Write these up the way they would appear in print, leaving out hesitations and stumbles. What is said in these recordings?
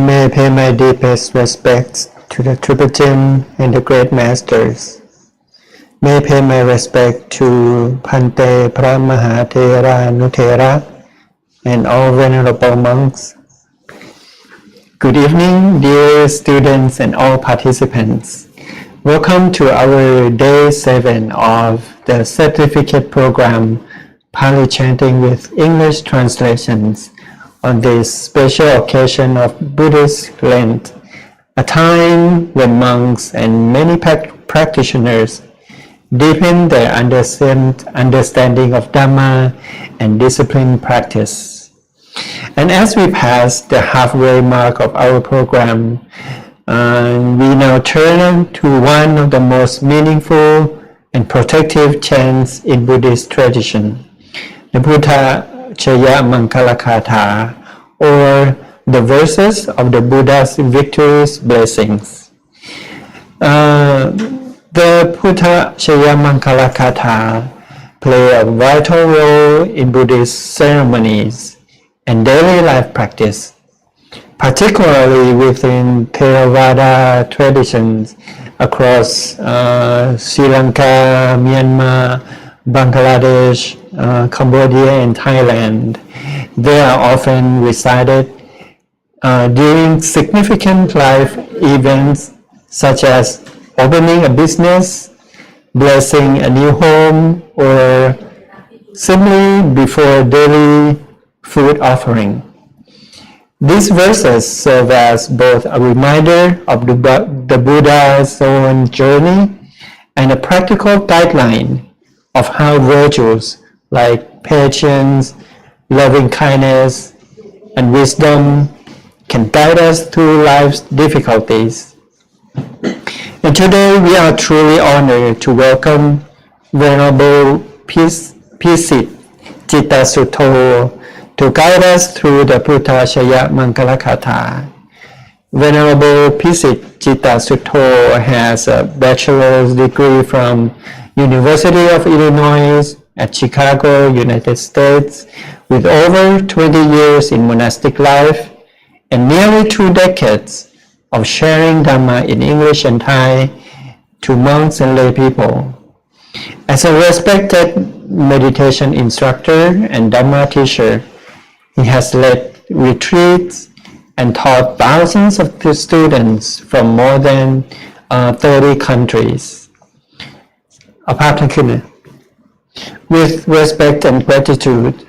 May I pay my deepest respects to the Triple Gem and the Great Masters. May I pay my respect to Bhante Brahmahathera and all venerable monks. Good evening, dear students and all participants. Welcome to our Day 7 of the certificate program, Pali Chanting with English translations, on this special occasion of Buddhist Lent, a time when monks and many practitioners deepen their understanding of Dhamma and disciplined practice. And as we pass the halfway mark of our program, we now turn to one of the most meaningful and protective chants in Buddhist tradition, the Buddhajayamangalagatha, or the verses of the Buddha's victorious blessings. The Buddhajayamangalagatha play a vital role in Buddhist ceremonies and daily life practice, particularly within Theravada traditions across Sri Lanka, Myanmar, Bangladesh, Cambodia, and Thailand. They are often recited during significant life events such as opening a business, blessing a new home, or simply before daily food offering. These verses serve as both a reminder of the Buddha's own journey and a practical guideline of how virtues like patience, loving kindness, and wisdom can guide us through life's difficulties. And today we are truly honored to welcome Venerable Pisit Chittasutto to guide us through the Buddhajayamangalagatha. Venerable Pisit Chittasutto has a bachelor's degree from University of Illinois at Chicago, United States, with over 20 years in monastic life and nearly 2 decades of sharing Dhamma in English and Thai to monks and lay people. As a respected meditation instructor and Dhamma teacher, he has led retreats and taught thousands of students from more than 30 countries. With respect and gratitude,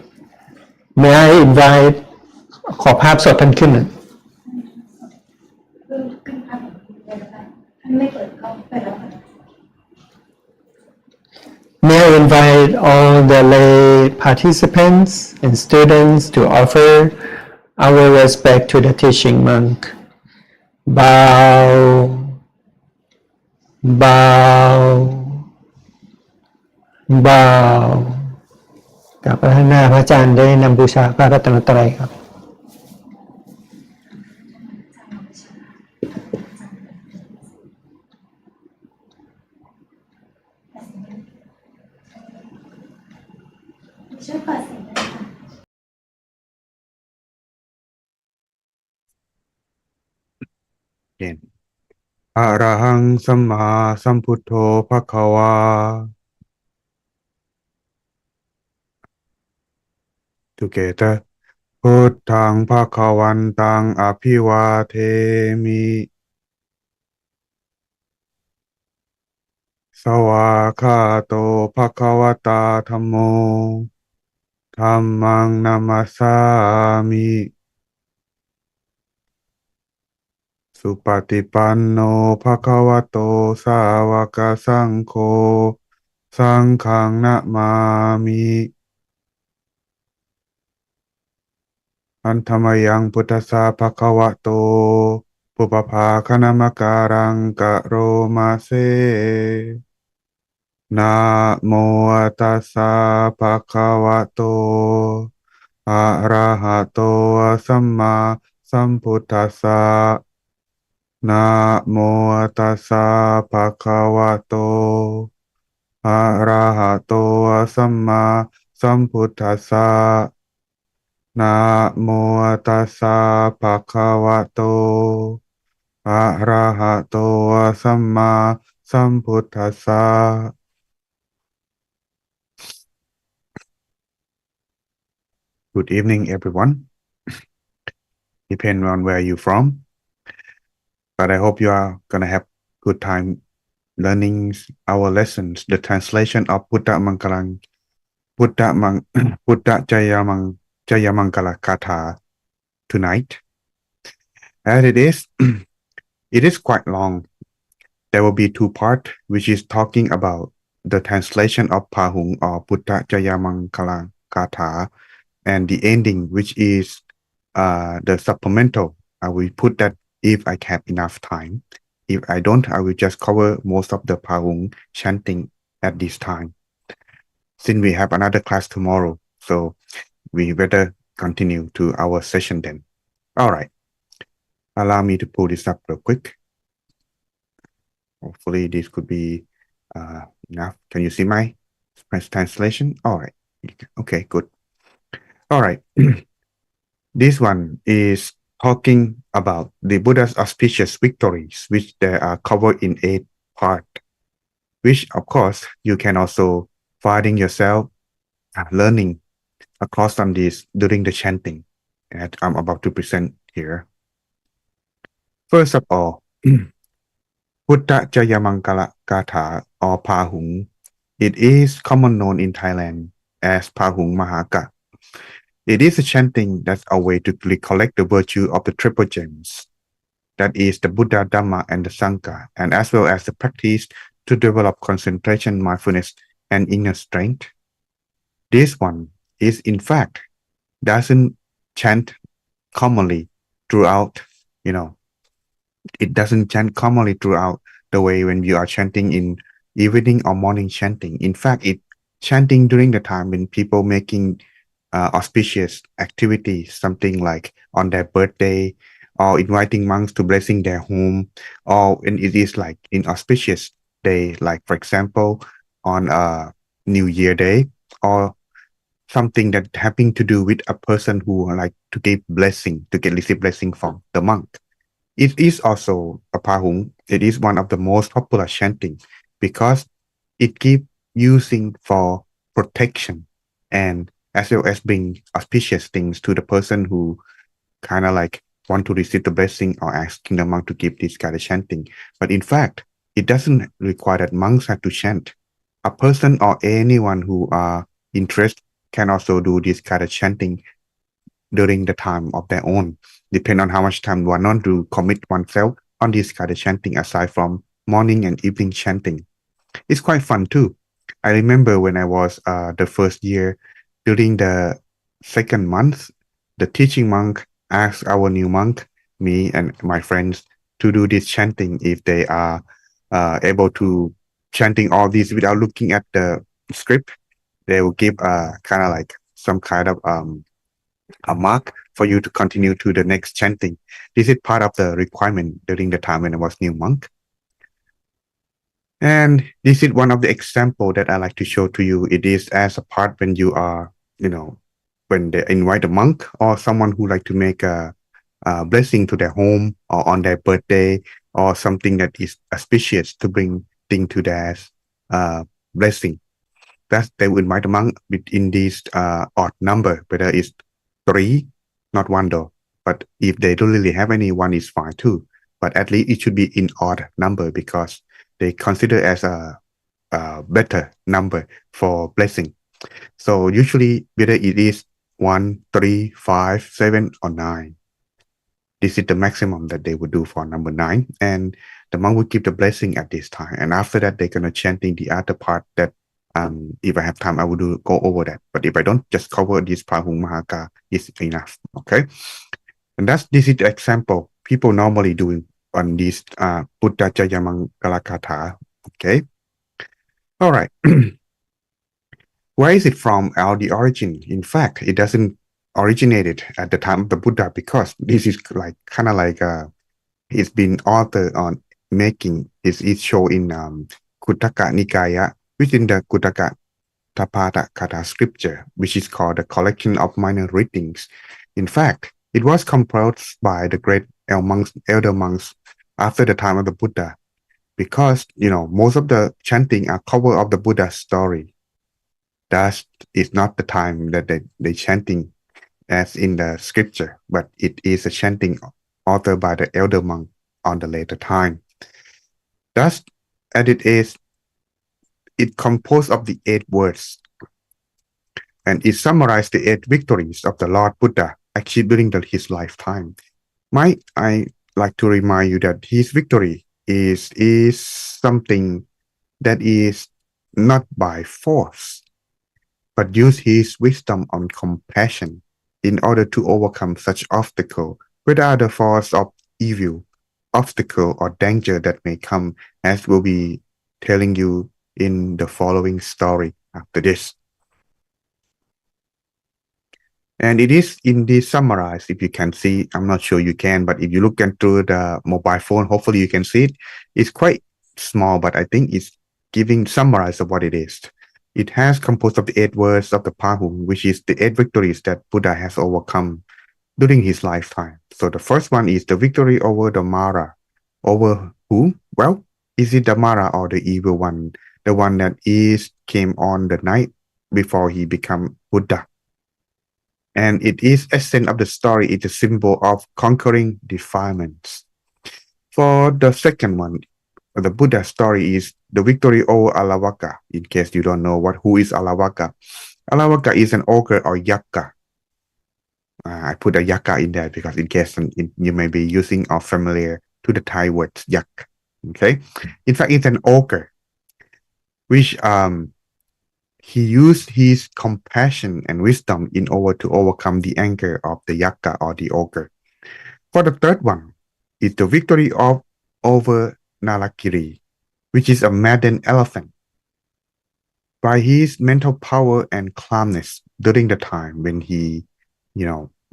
may I invite ขอภาพสดท่านขึ้นนะ May I invite all the lay participants and students to offer our respect to the teaching monk. Bow, bow, bow. กับพระหน้าพระอาจารย์ได้นำบูชาพระรัตนตรัยครับอะระหังสัมมาสัมพุทโธภควา Together พุทธังภควันตังอภิวาเทมิสวากขาโตภควตาธัมโมธัมมังนัมมัสสามิสุปฏิปันโนภควโตสาวกสังโฆสังฆังนะมามิอันธรรมยังพุทธัสสะภควโตปุปภาคณมการังกะโรมาเซนะโมตัสสะภควโตอะระหะโตสัมมาสัมพุทธัสสะนะโมตัสสะภควโตอะระหะโตสัมมาสัมพุทธัสสะ นะโมตัสสะภะคะวะโตอะระหะโตสัมมาสัมพุทธัสสะ Good evening, everyone. Depend on where you're from, but I hope you are gonna have good time learning our lessons, the translation of Buddhajayamangalagatha tonight. As it is, it is quite long. There will be two parts, which is talking about the translation of Pahung or Buddhajayamangalagatha, and the ending, which is the supplemental. I will put that if I have enough time. If I don't, I will just cover most of the Pahung chanting at this time. Since we have another class tomorrow, so we better continue to our session then. All right. Allow me to pull this up real quick. Hopefully this could be enough. Can you see my translation? All right. Okay, good. All right. This one is talking about the Buddha's auspicious victories, which they are covered in 8 parts, which of course you can also finding yourself learning across on this during the chanting that I'm about to present here. First of all, Buddhajayamangalagatha or Pahung, it is common known in Thailand as Pahung Mahaka. It is a chanting that's a way to recollect the virtue of the triple gems, that is the Buddha, Dhamma, and the Sangha, and as well as the practice to develop concentration, mindfulness, and inner strength. This one is, in fact, doesn't chant commonly throughout, it doesn't chant commonly throughout the way when you are chanting in evening or morning chanting. In fact, it chanting during the time when people making auspicious activities, something like on their birthday, or inviting monks to blessing their home, or when it is like in auspicious day, like for example, on New Year Day, or something that having to do with a person who like to give blessing, to get receive blessing from the monk. It is also a pahung. It is one of the most popular chanting because it keep using for protection and as well as bring auspicious things to the person who kind of like want to receive the blessing or asking the monk to give this kind of chanting. But in fact, it doesn't require that monks have to chant. A person or anyone who are interested can also do this kind of chanting during the time of their own, depend on how much time one want to commit oneself on this kind of chanting aside from morning and evening chanting. It's quite fun too. I remember when I was the first year, during the second month, the teaching monk asked our new monk, me and my friends, to do this chanting if they are able to chanting all these without looking at the script. They will give kind of like some kind of a mark for you to continue to the next chanting. This is part of the requirement during the time when I was new monk. And this is one of the example that I like to show to you. It is as a part when you are, when they invite a monk or someone who like to make a blessing to their home or on their birthday or something that is auspicious to bring thing to their blessing. That they will invite a monk within this odd number, whether it's 3, not 1 though. But if they don't really have any, 1 is fine too. But at least it should be in odd number because they consider as a better number for blessing. So usually whether it is 1, 3, 5, 7, or 9. This is the maximum that they would do for number 9. And the monk would give the blessing at this time. And after that, they're going to chanting the other part that if I have time, I will go over that. But if I don't, just cover this Pahung Mahaka is enough. Okay. And this is the example people normally doing on this Buddhajayamangalagatha. Okay. All right. Where is it from? The origin? In fact, it doesn't originated at the time of the Buddha because this is like kind of like it's been authored on making. It's shown in Kuttaka Nikaya, within the Kuttaka Tapatakatta scripture, which is called the collection of minor readings. In fact, it was composed by the great elder monks after the time of the Buddha, because most of the chanting are cover of the Buddha's story. Thus, it's not the time that they chanting as in the scripture, but it is a chanting authored by the elder monk on the later time. Thus, as it composed of the 8 words, and it summarized the 8 victories of the Lord Buddha achieved during his lifetime. Might I like to remind you that his victory is something that is not by force, but use his wisdom and compassion in order to overcome such obstacle, whether the force of evil, obstacle, or danger that may come, as we'll be telling you in the following story after this. And it is in this summarized, if you can see, I'm not sure you can, but if you look through the mobile phone, hopefully you can see it. It's quite small, but I think it's giving summarize of what it is. It has composed of the 8 words of the Pahum, which is the 8 victories that Buddha has overcome during his lifetime. So the first one is the victory over the Mara. Over who? Well, is it the Mara or the evil one? The one that came on the night before he became Buddha. And it is essence of the story. It's a symbol of conquering defilements. For the second one, the Buddha story is the victory over Alavaka. In case you don't know who is Alavaka. Alavaka is an ogre or yakka. I put a yakka in there because in case you may be using or familiar to the Thai word yak. Okay. In fact, it's an ogre, which he used his compassion and wisdom in order to overcome the anger of the yakka or the ogre. For the third one is the victory over Nalakiri, which is a maddened elephant. By his mental power and calmness during the time when he,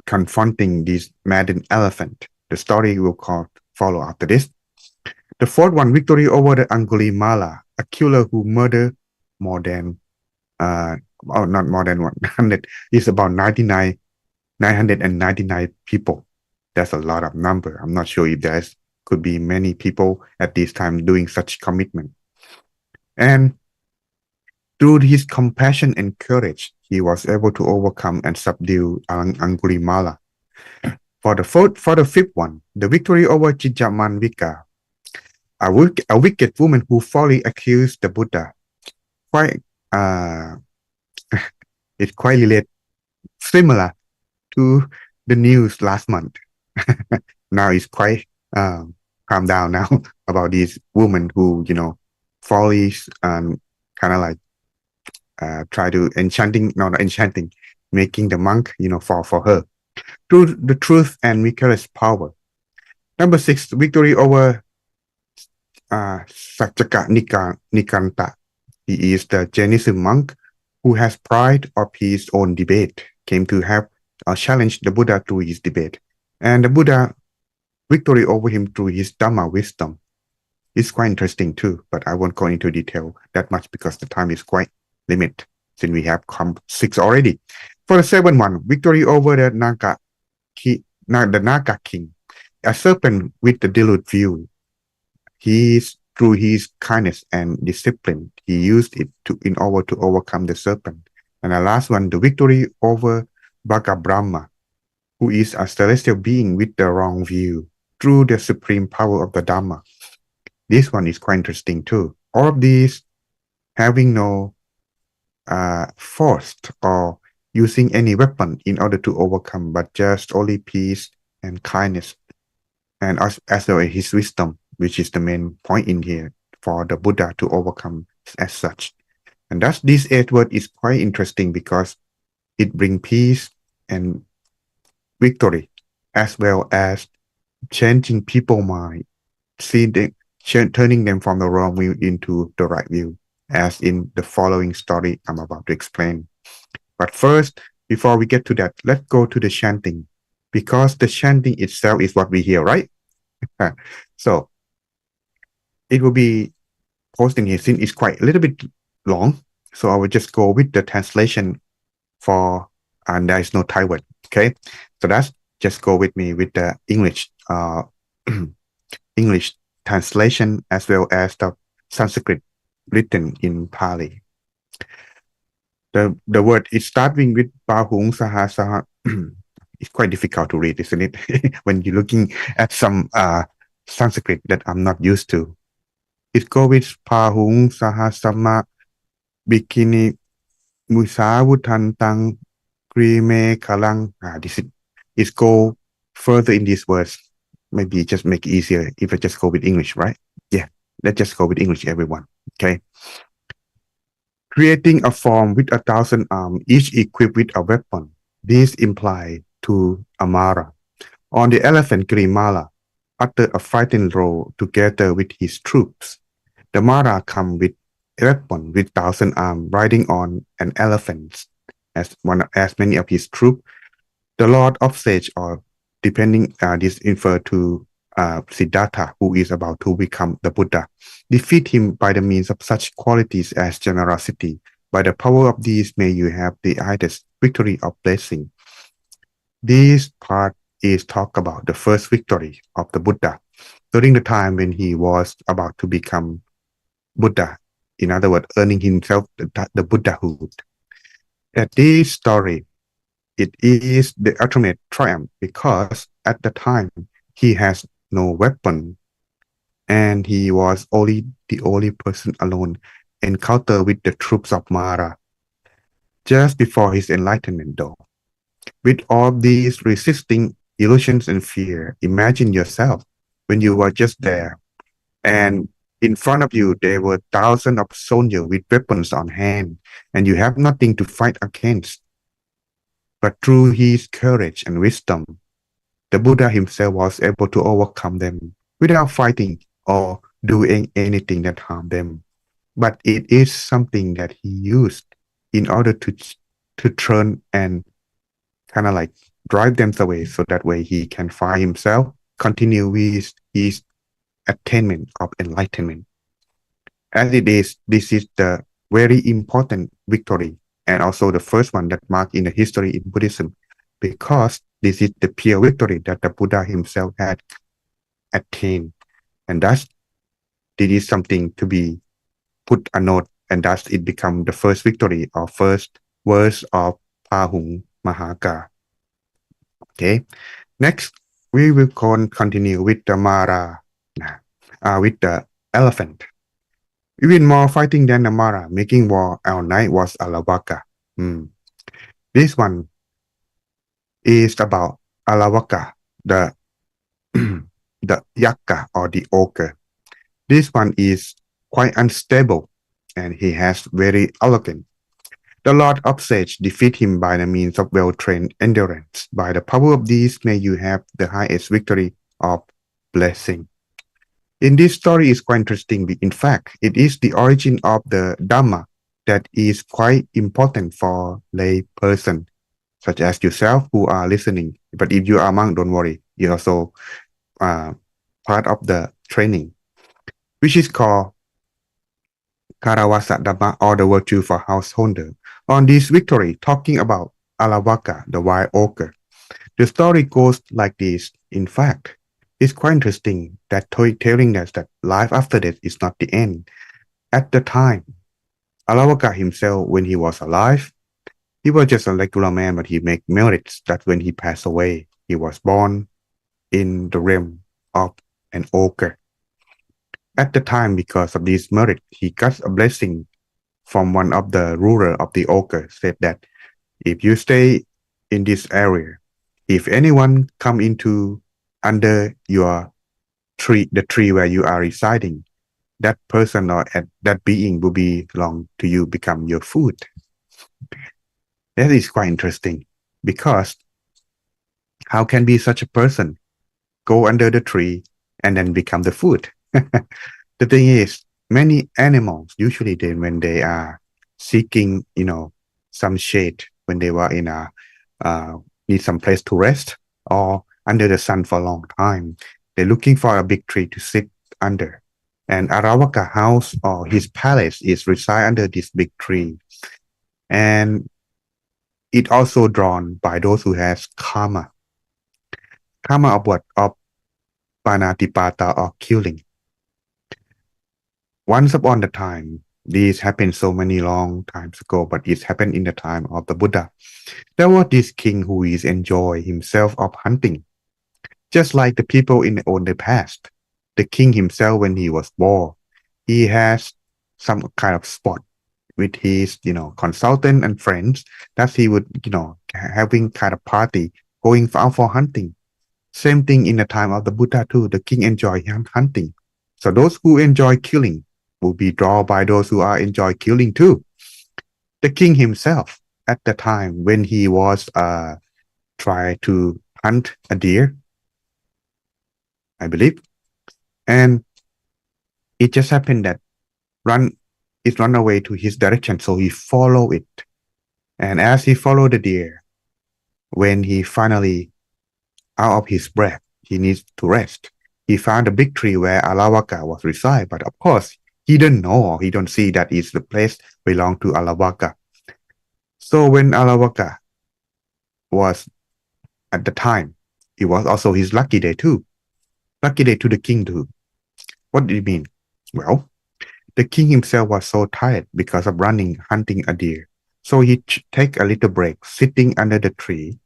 confronting this maddened elephant. The story will follow after this. The fourth one, victory over the Angulimala, a killer who murdered more than not more than 100. It's about 999 people. That's a lot of number. I'm not sure if could be many people at this time doing such commitment. And through his compassion and courage, he was able to overcome and subdue Angulimala. For the fifth one, the victory over Chijamanvika, a wicked woman who falsely accused the Buddha. It's quite similar to the news last month. Now it's quite calm down now about this woman who, falsely kind of like try to making the monk, fall for her. Through the truth and miraculous power. Number 6, victory over Sakjaka Nikanta. He is the Jainism monk who has pride of his own debate, came to have challenged the Buddha through his debate. And the Buddha victory over him through his Dhamma wisdom. It's quite interesting too, but I won't go into detail that much because the time is quite limited since we have come 6 already. For the 7th one, victory over the Naga king, a serpent with the dilute view. Through his kindness and discipline, he used it in order to overcome the serpent. And the last one, the victory over Bhagabrahma, who is a celestial being with the wrong view, through the supreme power of the Dhamma. This one is quite interesting too. All of these having no forced or using any weapon in order to overcome, but just only peace and kindness, and as well as his wisdom, which is the main point in here for the Buddha to overcome as such. And thus this 8th word is quite interesting because it brings peace and victory, as well as changing people's mind, turning them from the wrong view into the right view, as in the following story I'm about to explain. But first, before we get to that, let's go to the chanting, because the chanting itself is what we hear, right? So it will be posting here since it's quite a little bit long. So I will just go with the translation for, and there is no Thai word. Okay. So that's just go with me with the English, English translation as well as the Sanskrit written in Pali. The word is starting with Pahung Sahasaha. It's quite difficult to read, isn't it? When you're looking at some Sanskrit that I'm not used to. It goes with Pahung Sahasama Bikini Musawutantang Krime Kalang. This is it go further in these words. Maybe just make it easier if I just go with English, right? Yeah, let's just go with English, everyone. Okay. Creating a form with 1,000 arms, each equipped with a weapon. This implies to Amara. On the elephant Grimala, uttered a fighting roar together with his troops. The Mara come with a weapon with 1,000 arms, riding on an elephant, as many of his troops. The Lord of Sage, or depending, this refer to Siddhartha, who is about to become the Buddha, defeat him by the means of such qualities as generosity. By the power of these, may you have the highest victory of blessing. This part is talk about the first victory of the Buddha during the time when he was about to become Buddha. In other words, earning himself the Buddhahood. At this story, it is the ultimate triumph because at the time he has no weapon and he was the only person alone encounter with the troops of Mara. Just before his enlightenment though, with all these resisting illusions and fear, imagine yourself when you were just there and in front of you there were thousands of soldiers with weapons on hand and you have nothing to fight against. But through his courage and wisdom, the Buddha himself was able to overcome them without fighting or doing anything that harmed them. But it is something that he used in order to turn and kind of like drive them away so that way he can find himself, continue with his attainment of enlightenment. As it is, this is the very important victory and also the first one that marked in the history in Buddhism, because this is the pure victory that the Buddha himself had attained. And thus, this is something to be put a note, and thus it become the first victory or first verse of Pahung Mahaka. Okay, next we will continue with the Mara, with the elephant. Even more fighting than the Mara, making war all night was Alavaka. This one is about Alavaka, the the Yakka or the ogre. This one is quite unstable and he has very elegant. The Lord of Sage defeat him by the means of well-trained endurance. By the power of these, may you have the highest victory of blessing. In this story is quite interesting. In fact, it is the origin of the Dhamma that is quite important for lay person, such as yourself who are listening. But if you are monk, don't worry. You're also part of the training, which is called Karawasa Dhamma, or the virtue for householder. On this victory, talking about Alavaka, the wild ogre. The story goes like this. In fact, it's quite interesting that telling us that life after death is not the end. At the time, Alavaka himself, when he was alive, he was just a regular man, but he made merits that when he passed away, he was born in the realm of an ogre. At the time, because of this merit, he got a blessing from one of the ruler of the ogre, said that if you stay in this area, if anyone come into under your tree, the tree where you are residing, that person or that being will belong to you, become your food. That is quite interesting, because how can be such a person go under the tree and then become the food? The thing is, many animals usually then when they are seeking, some shade, when they were in a need some place to rest or under the sun for a long time, they're looking for a big tree to sit under. And Arawaka house or his palace is reside under this big tree. And it also drawn by those who has karma. Karma of what? Of panatipata or killing. Once upon the time, this happened so many long times ago, but it happened in the time of the Buddha. There was this king who is enjoy himself of hunting, just like the people in the past. The king himself, when he was born, he has some kind of spot with his, consultant and friends that he would, having kind of party, going out for hunting. Same thing in the time of the Buddha too. The king enjoy hunting. So those who enjoy killing will be drawn by those who are enjoy killing too. The king himself, at the time when he was try to hunt a deer, I believe, and it just happened that it run away to his direction, so he follow it. And as he followed the deer, when he finally out of his breath, he needs to rest. He found a big tree where Alawaka was reside, but of course he didn't know or he don't see that is the place belong to Alawaka. So when Alawaka was at the time, it was also his lucky day too. Lucky day to the king too. What did it mean? Well, the king himself was so tired because of running, hunting a deer. So he take a little break, sitting under the tree.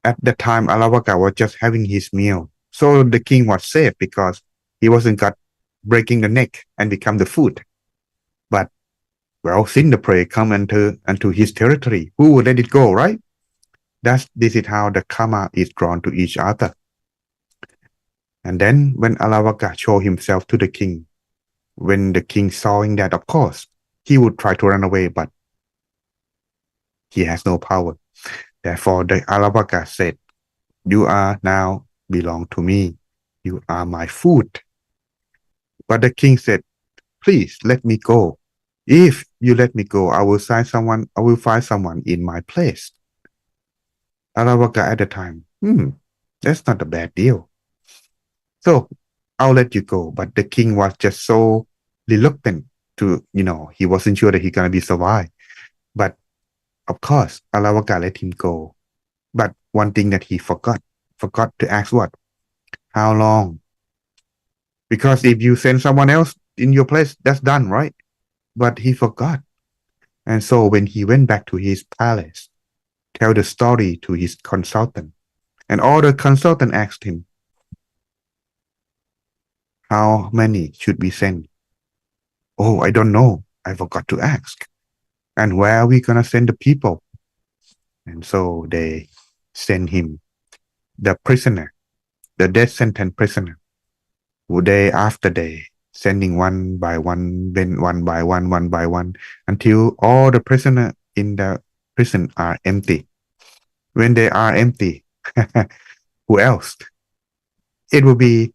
At the time, Alawaka was just having his meal. So the king was safe because he wasn't got breaking the neck and become the food. But, well, since the prey come into his territory, who would let it go, right? This is how the karma is drawn to each other. And then when Alawaka showed himself to the king, when the king saw that, of course, he would try to run away, but he has no power. Therefore, the Alawaka said, "You are now belong to me. You are my food." But the king said, "Please let me go. If you let me go, I will find someone in my place." Alawaka at the time, that's not a bad deal. So I'll let you go. But the king was just so reluctant to, he wasn't sure that he's gonna be survived. But of course, Alawaka let him go. But one thing that he forgot to ask what? How long? Because if you send someone else in your place, that's done, right? But he forgot. And so when he went back to his palace, tell the story to his consultant, and all the consultant asked him, how many should we send? Oh, I don't know. I forgot to ask. And where are we going to send the people? And so they send him the prisoner, the death sentence prisoner, day after day, sending one by one, then one by one, until all the prisoners in the prison are empty. When they are empty, who else? It will be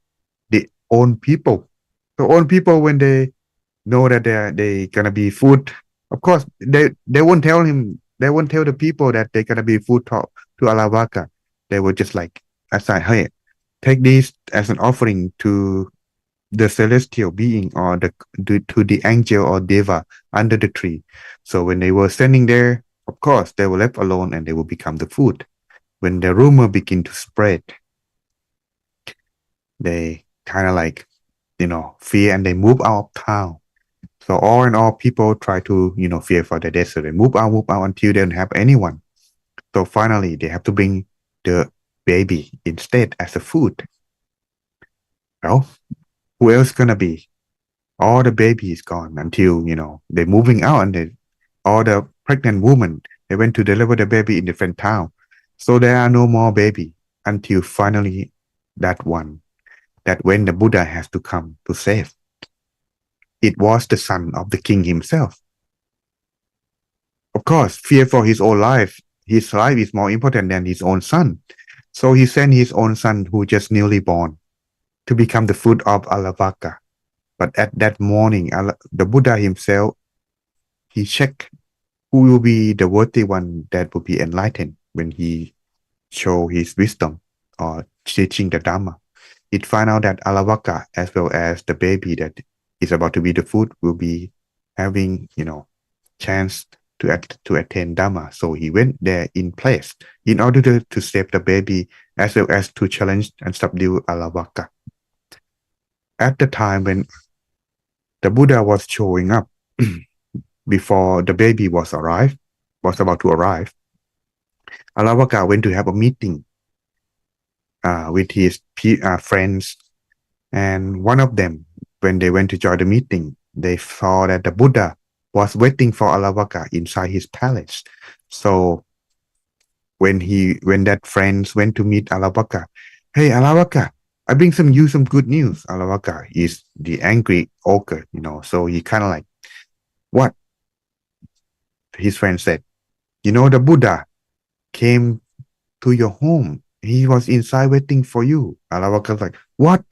the own people. The own people, when they know that they gonna be food, of course they won't tell him. They won't tell the people that they're gonna be food to Alawaka. They will just like assign, hey, take this as an offering to the celestial being or to the angel or deva under the tree. So when they were standing there, of course they were left alone and they will become the food. When the rumor begin to spread, they kind of like, fear, and they move out of town. So all in all, people try to, fear for their death. So they move out until they don't have anyone. So finally, they have to bring the baby instead as a food. Well, who else gonna be? All the baby is gone until, they're moving out, and all the pregnant women, they went to deliver the baby in different town. So there are no more baby until finally that when the Buddha has to come to save. It was the son of the king himself. Of course, fear for his own life. His life is more important than his own son. So he sent his own son, who just newly born, to become the food of Alawaka. But at that morning, the Buddha himself, he checked who will be the worthy one that will be enlightened when he show his wisdom or teaching the Dhamma. it find out that Alavaka, as well as the baby that is about to be the food, will be having, chance to attain Dhamma. So he went there in place in order to save the baby, as well as to challenge and subdue Alavaka. At the time when the Buddha was showing up, before the baby was about to arrive, Alavaka went to have a meeting with his friends, and one of them, when they went to join the meeting, they saw that the Buddha was waiting for Alavaka inside his palace. So when that friends went to meet Alavaka, hey Alavaka, I bring you some good news. Alavaka is the angry ogre, so he kind of like, what? His friend said, the Buddha came to your home. He was inside waiting for you. Alavaka's like, what?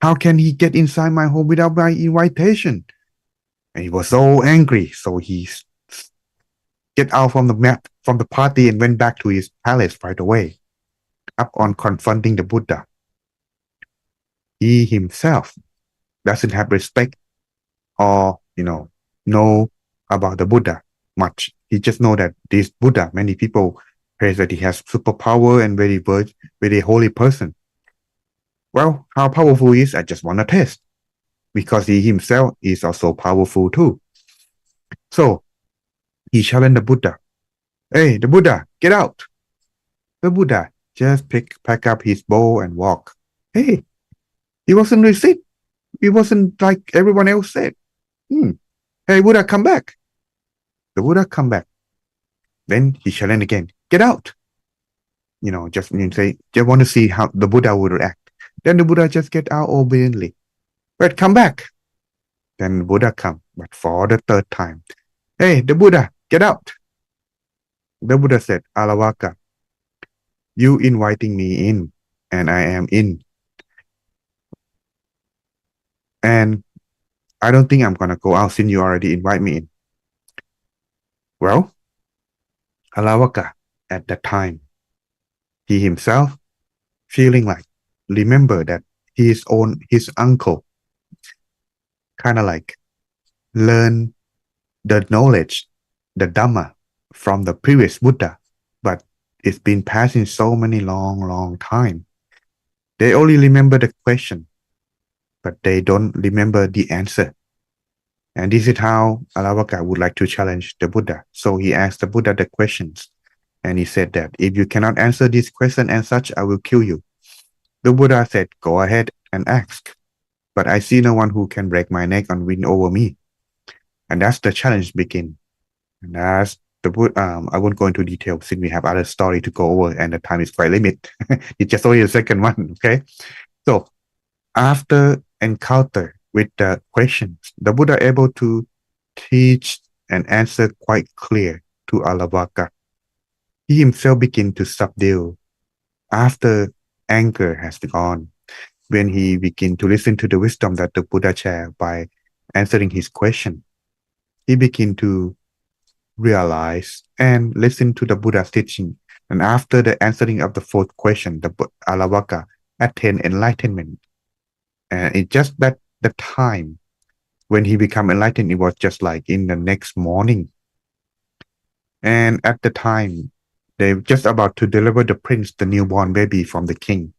How can he get inside my home without my invitation? And he was so angry, so he get out from the party and went back to his palace right away. Upon confronting the Buddha, he himself doesn't have respect or know about the Buddha much. He just know that this Buddha, many people praise that he has superpower and very holy person. Well, how powerful he is, I just want to test, because he himself is also powerful too. So he challenged the Buddha. Hey, the Buddha, get out. The Buddha just pack up his bow and walk. Hey, he wasn't resist. He wasn't like everyone else said. Hey, Buddha, come back. The Buddha come back. Then he challenged again. Get out. Just want to see how the Buddha would react. Then the Buddha just get out obediently. But come back. Then the Buddha come, but for the third time. Hey, the Buddha, get out. The Buddha said, Alavaka, you inviting me in, and I am in. And I don't think I'm gonna go out since you already invite me in. Well, Alavaka, at that time, he himself feeling like, remember that his uncle kind of like learn the knowledge, the Dhamma from the previous Buddha, but it's been passing so many long time. They only remember the question, but they don't remember the answer. And this is how Alavaka would like to challenge the Buddha. So he asked the Buddha the questions, and he said that if you cannot answer this question and such, I will kill you. The Buddha said, go ahead and ask, but I see no one who can break my neck and win over me. And that's the challenge begin. And that's the Buddha. I won't go into detail since we have other story to go over and the time is quite limited. It's just only the second one, okay? So after encounter with the questions, the Buddha able to teach and answer quite clear to Alavaka. He himself begin to subdue after anger has gone, when he begin to listen to the wisdom that the Buddha shared by answering his question. He begin to realize and listen to the Buddha's teaching. And after the answering of the fourth question, the Alavaka attained enlightenment. And it just that the time when he become enlightened, it was just like in the next morning. And at the time, they were just about to deliver the prince, the newborn baby, from the king.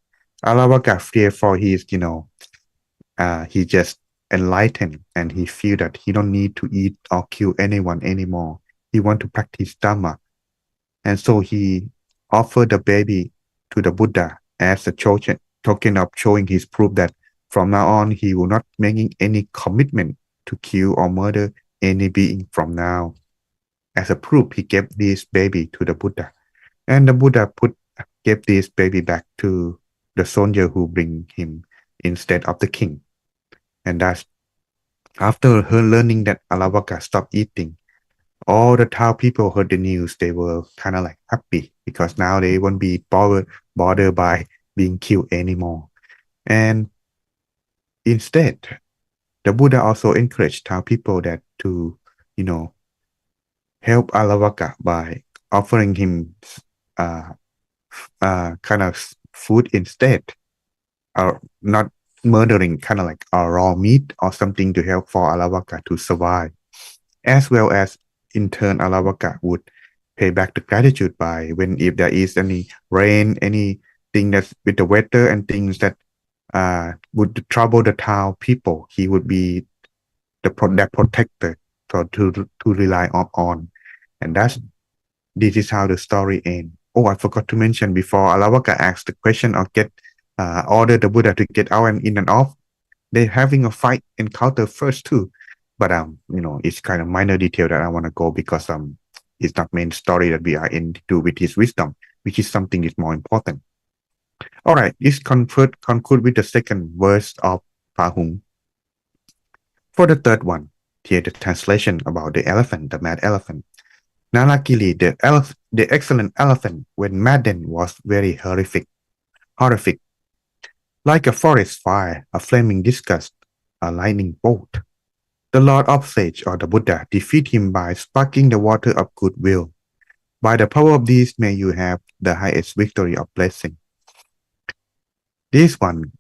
Alavaka feared for his, he just enlightened, and he feel that he don't need to eat or kill anyone anymore. He want to practice Dhamma. And so he offered the baby to the Buddha as a token of showing his proof that from now on, he will not making any commitment to kill or murder any being from now. As a proof, he gave this baby to the Buddha. And the Buddha gave this baby back to the soldier who bring him instead of the king. And that's after her learning that Alavaka stopped eating, all the town people heard the news. They were kind of like happy because now they won't be bothered by being killed anymore. And instead, the Buddha also encouraged town people that to, help Alavaka by offering him kind of food instead. not murdering, kind of like a raw meat or something to help for Alavaka to survive, as well as in turn Alavaka would pay back the gratitude by when if there is any rain, anything that's with the weather and things that would trouble the town people, he would be that protector to rely on. And this is how the story ends. Oh, I forgot to mention before Alavaka asked the question or order the Buddha to get out and in and off. They're having a fight encounter first too, but it's kind of minor detail that I want to go because it's not main story that we are into with his wisdom, which is something that's more important. All right, this conclude with the second verse of Pahung. For the third one, here the translation about the elephant, the mad elephant. Narakili, the excellent elephant, when maddened, was very horrific. Like a forest fire, a flaming disgust, a lightning bolt. The Lord of Sage or the Buddha defeat him by sparking the water of goodwill. By the power of these may you have the highest victory of blessing. This one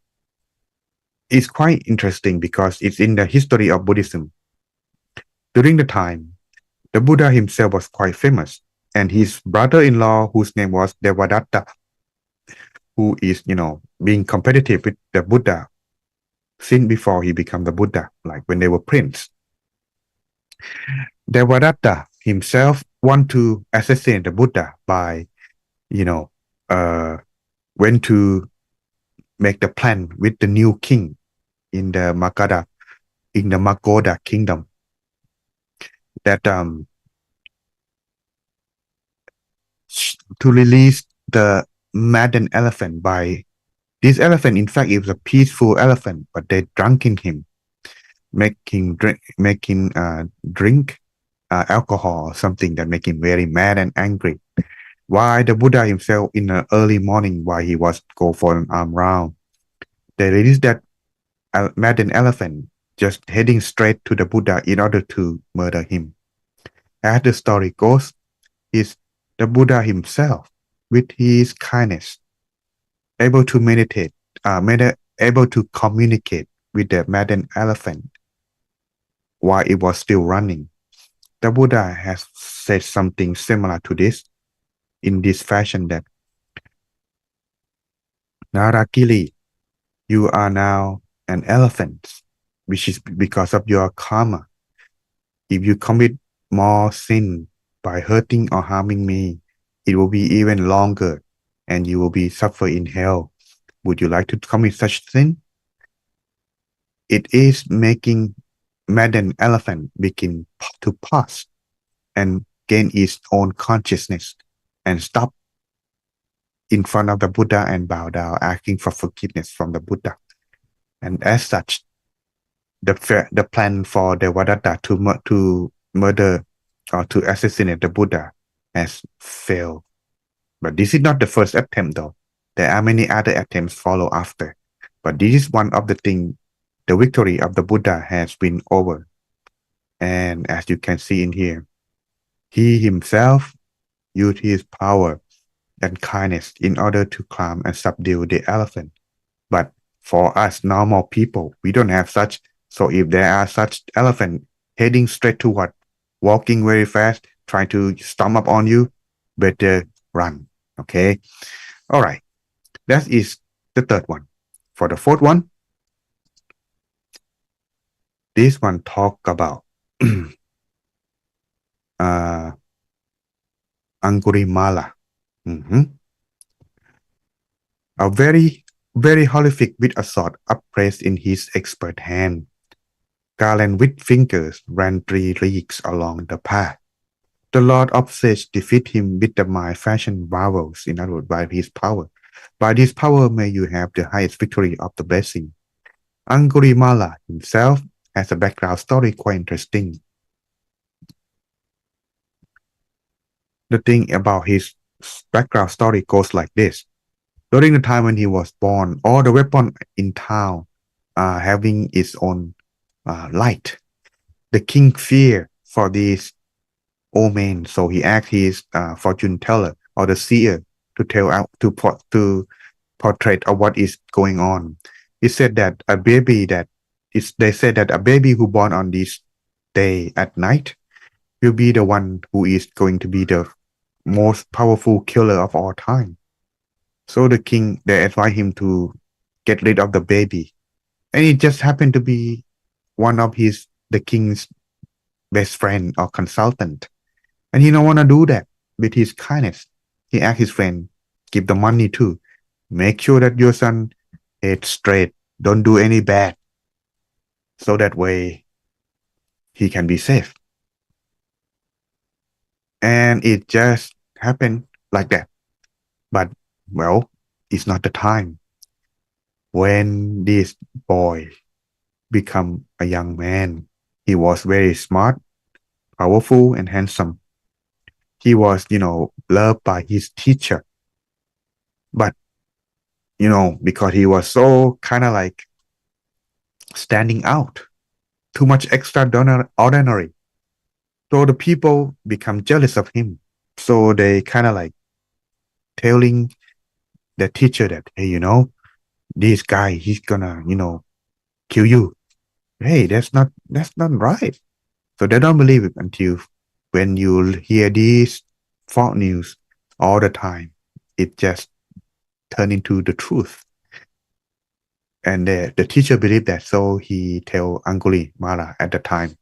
is quite interesting because it's in the history of Buddhism. During the time, the Buddha himself was quite famous, and his brother-in-law, whose name was Devadatta, who is, being competitive with the Buddha since before he became the Buddha, like when they were prince. Devadatta himself want to assassinate the Buddha by, went to make the plan with the new king in the Magoda kingdom that to release the maddened elephant by this elephant. In fact, it was a peaceful elephant, but they drunken him, making drink alcohol or something that make him very mad and angry. Why the Buddha himself in the early morning, while he was go for an arm round, they released that maddened elephant just heading straight to the Buddha in order to murder him. As the story goes, is the Buddha himself, with his kindness, able to meditate, able to communicate with the maddened elephant while it was still running. The Buddha has said something similar to this in this fashion that Narakili, you are now an elephant, which is because of your karma. If you commit more sin by hurting or harming me, it will be even longer and you will be suffer in hell. Would you like to commit such sin? It is making maddened elephant begin to pause and gain its own consciousness and stop in front of the Buddha and bow down, asking for forgiveness from the Buddha. And as such, the plan for Devadatta to murder or to assassinate the Buddha has failed. But this is not the first attempt, though. There are many other attempts follow after. But this is one of the things, the victory of the Buddha has been over. And as you can see in here, he himself used his power and kindness in order to calm and subdue the elephant. But for us normal people, we don't have such. So if there are such elephant heading straight toward, walking very fast, trying to stomp up on you, better run. Okay. All right. That is the third one. For the fourth one, this one talk about Angulimala. A very, very horrific with a sword upraised in his expert hand. Garland with fingers ran 3 leagues along the path. The Lord of Sage defeat him with the mind-fashioned vowels, in other words, by his power. By this power may you have the highest victory of the blessing. Angulimala himself has a background story quite interesting. The thing about his background story goes like this. During the time when he was born, all the weapons in town are having its own light. The king feared for this old man, so he asked his fortune teller or the seer to tell out to portrait of what is going on. It said that a baby that is, they said that a baby who born on this day at night will be the one who is going to be the most powerful killer of all time. So the king, they advised him to get rid of the baby. And it just happened to be one of the king's best friend or consultant. And he don't want to do that with his kindness. He asked his friend, give the money too. Make sure that your son head straight. Don't do any bad. So that way he can be safe. And it just happened like that. But, well, it's not the time. When this boy become a young man, he was very smart, powerful, and handsome. He was, loved by his teacher. But, because he was so kind of like standing out, too much extraordinary. So the people become jealous of him. So they kind of like telling the teacher that, hey, this guy, he's gonna, kill you. Hey, that's not right. So they don't believe it until when you hear these false news all the time, it just turn into the truth. And the teacher believed that, so he tell Angulimala at the time.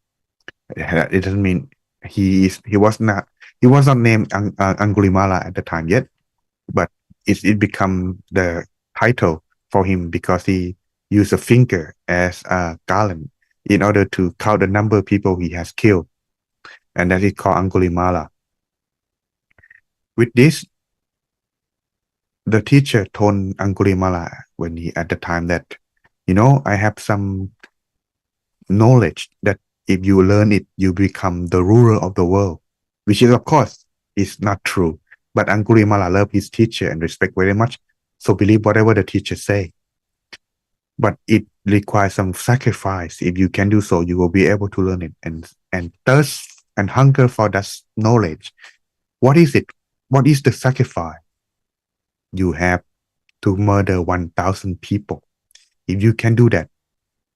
It doesn't mean he was not named Angulimala at the time yet, but it become the title for him because he used a finger as a garland in order to count the number of people he has killed, and that is called Angulimala. With this, the teacher told Angulimala when he at the time that, I have some knowledge that if you learn it, you become the ruler of the world, which is, of course, is not true. But Angulimala loved his teacher and respect very much, so believe whatever the teacher say. But it requires some sacrifice. If you can do so, you will be able to learn it and thirst and hunger for that knowledge. What is it? What is the sacrifice? You have to murder 1,000 people. If you can do that,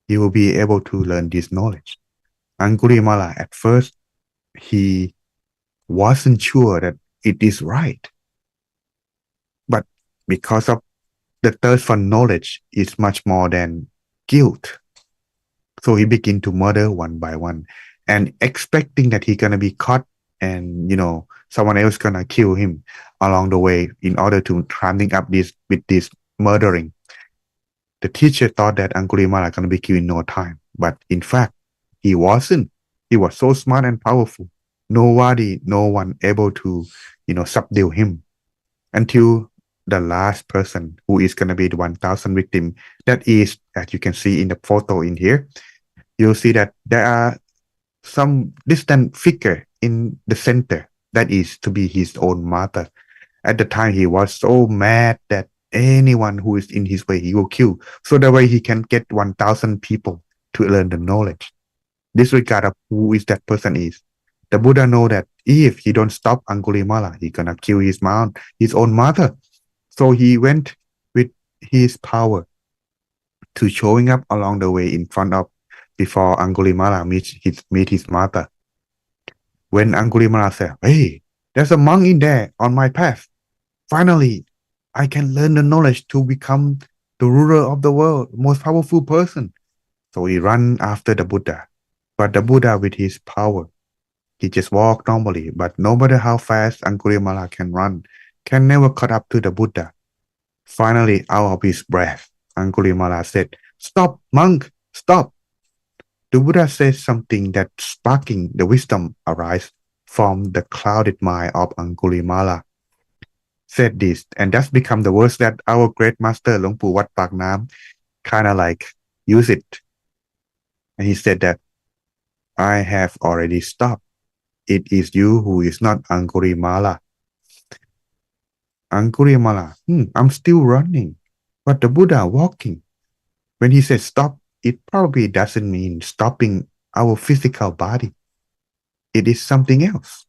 you will be able to learn this knowledge. Angulimala, at first, he wasn't sure that it is right. But because of the thirst for knowledge is much more than guilt. So he began to murder one by one and expecting that he's going to be caught and, someone else going to kill him along the way in order to rounding up with this murdering. The teacher thought that Angulimala going to be killed in no time. But in fact, he wasn't. He was so smart and powerful. No one able to, subdue him until the last person who is going to be the 1,000 victim. That is, as you can see in the photo in here, you'll see that there are some distant figure in the center. That is to be his own mother. At the time, he was so mad that anyone who is in his way, he will kill. So that way he can get 1,000 people to learn the knowledge. Disregard of who is that person is. The Buddha know that if he don't stop Angulimala, he gonna kill his own mother. So he went with his power to showing up along the way in front of before Angulimala meet his mother. When Angulimala said, hey, there's a monk in there on my path. Finally, I can learn the knowledge to become the ruler of the world, most powerful person. So he ran after the Buddha. But the Buddha, with his power, he just walked normally. But no matter how fast Angulimala can run, can never caught up to the Buddha. Finally, out of his breath, Angulimala said, stop, monk, stop. The Buddha said something that sparking the wisdom arise from the clouded mind of Angulimala. Said this, and that's become the words that our great master Luang Pu Wat Pak Nam kind of like use it. And he said that, I have already stopped. It is you who is not Angulimala. Angulimala, I'm still running, but the Buddha walking. When he says stop, it probably doesn't mean stopping our physical body. It is something else.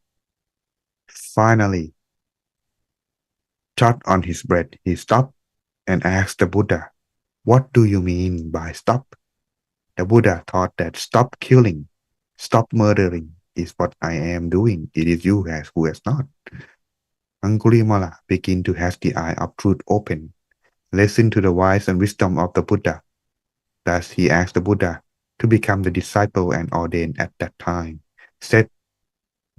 Finally, shot on his breath, he stopped and asked the Buddha, "What do you mean by stop?" The Buddha thought that stop killing, stop murdering is what I am doing. It is you who has not. Angulimala began to have the eye of truth open, listen to the wise and wisdom of the Buddha. Thus he asked the Buddha to become the disciple and ordained at that time. Said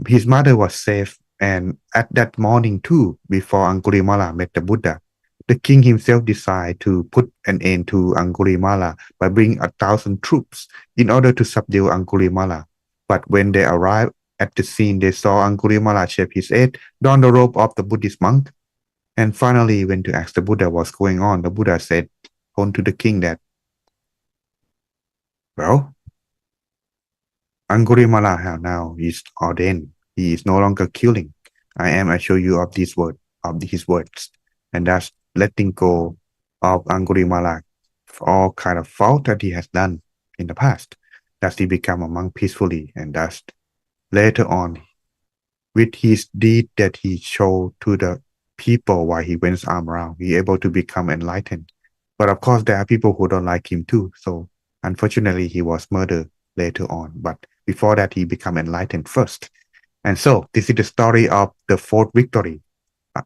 his mother was safe, and at that morning too, before Angulimala met the Buddha, the king himself decided to put an end to Angulimala by bringing 1,000 troops in order to subdue Angulimala. But when they arrived at the scene, they saw Angulimala shave his head down the robe of the Buddhist monk. And finally, when to ask the Buddha what's going on, the Buddha said, told to the king that, well, Angulimala now is ordained. He is no longer killing. I am assure you of his words, and thus letting go of Angulimala for all kind of fault that he has done in the past. Thus he become a monk peacefully, and thus later on, with his deed that he showed to the people while he went arm around, he able to become enlightened. But of course, there are people who don't like him too. So unfortunately, he was murdered later on. But before that, he became enlightened first. And so this is the story of the fourth victory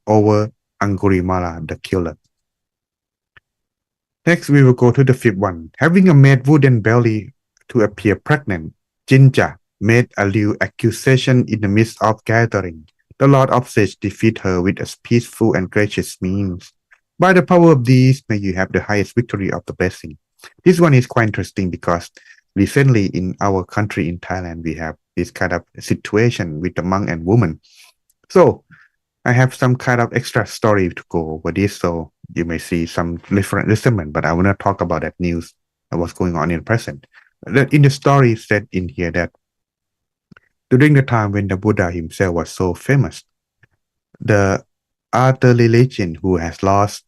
over Angulimala, the killer. Next, we will go to the fifth one. Having a made wooden belly to appear pregnant, Jinja made a lewd accusation in the midst of gathering. The Lord of Sage defeat her with a peaceful and gracious means. By the power of these, may you have the highest victory of the blessing. This one is quite interesting because recently in our country in Thailand, we have this kind of situation with the monk and woman. So I have some kind of extra story to go over this, so you may see some different listenment, but I will not talk about that news and what's going on in the present. In the story said in here that during the time when the Buddha himself was so famous, the other religion who has lost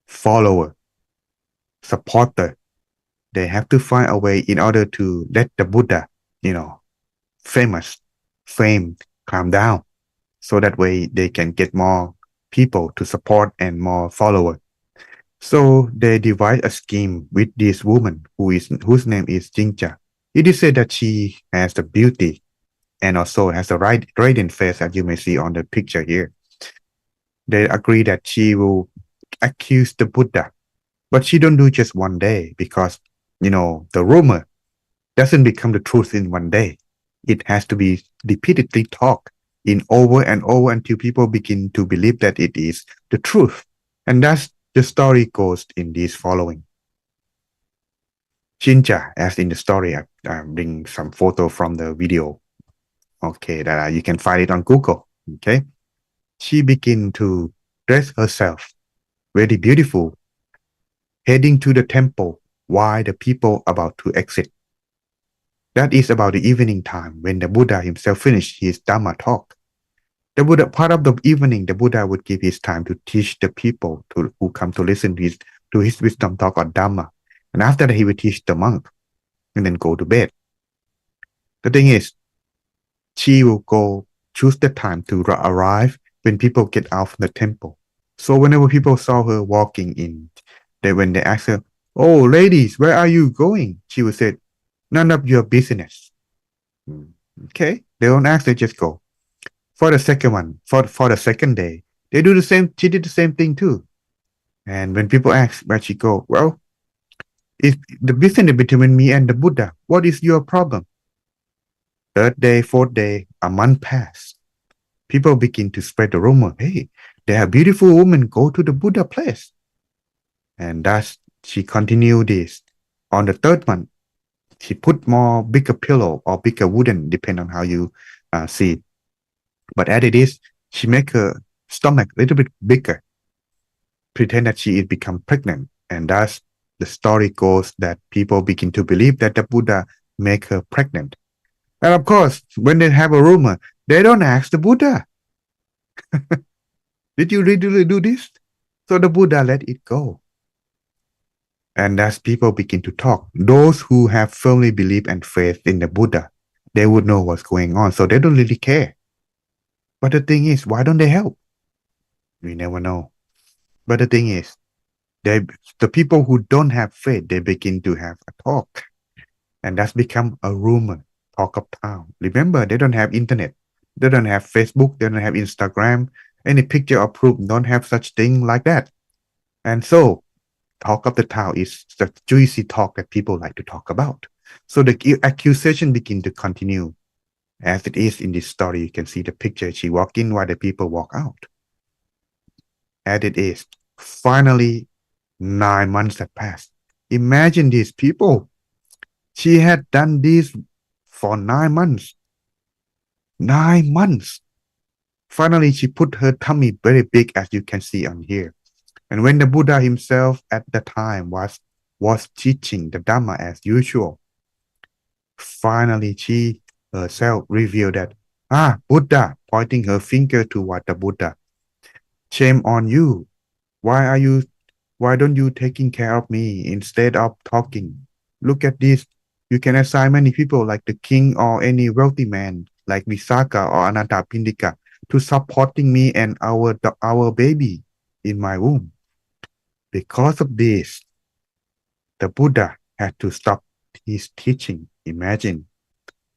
follower, supporter, they have to find a way in order to let the Buddha, famous, fame, calm down. So that way they can get more people to support and more followers. So they devise a scheme with this woman whose name is Jinja. It is said that she has the beauty and also has a radiant face, as you may see on the picture here. They agree that she will accuse the Buddha, but she don't do just one day because the rumor doesn't become the truth in one day. It has to be repeatedly talked in over and over until people begin to believe that it is the truth. And thus the story goes in this following. Jinja, as in the story, I bring some photo from the video. Okay, that you can find it on Google. Okay, she begin to dress herself very beautiful, heading to the temple while the people about to exit. That is about the evening time when the Buddha himself finished his Dhamma talk. The Buddha, part of the evening, the Buddha would give his time to teach the people who come to listen to his wisdom talk on Dhamma. And after that, he would teach the monk and then go to bed. The thing is, she will go choose the time to arrive when people get out from the temple. So whenever people saw her walking in, when they asked her, "Oh, ladies, where are you going?" she would say, "None of your business." Okay, they don't ask, they just go. For the second one, for the second day, they do the same. She did the same thing too. And when people ask where she go, well, it's the business between me and the Buddha. What is your problem? Third day, fourth day, a month passed. People begin to spread the rumor. Hey, there are beautiful women go to the Buddha place. And thus she continued this. On the third month, she put more bigger pillow or bigger wooden, depending on how you see it. But as it is, she make her stomach a little bit bigger, pretend that she is become pregnant. And thus the story goes that people begin to believe that the Buddha make her pregnant. And of course, when they have a rumor, they don't ask the Buddha. Did you really do this? So the Buddha let it go. And as people begin to talk, those who have firmly believed and faith in the Buddha, they would know what's going on. So they don't really care. But the thing is, why don't they help? We never know. But the thing is, They, the people who don't have faith, they begin to have a talk, and that's become a rumor, talk of town. Remember, they don't have internet, they don't have Facebook, they don't have Instagram, any picture or proof, don't have such thing like that. And so, talk of the town is the juicy talk that people like to talk about. So the accusation begin to continue. As it is in this story, you can see the picture. She walk in while the people walk out. As it is, finally, 9 months have passed. Imagine these people. She had done this for 9 months. 9 months. Finally, she put her tummy very big, as you can see on here. And when the Buddha himself at the time was teaching the Dhamma as usual, finally she herself revealed that, Buddha, pointing her finger toward the Buddha. Shame on you. Why don't you taking care of me instead of talking? Look at this. You can assign many people like the king or any wealthy man like Visakha or Anathapindika to supporting me and our baby in my womb. Because of this, the Buddha had to stop his teaching. Imagine,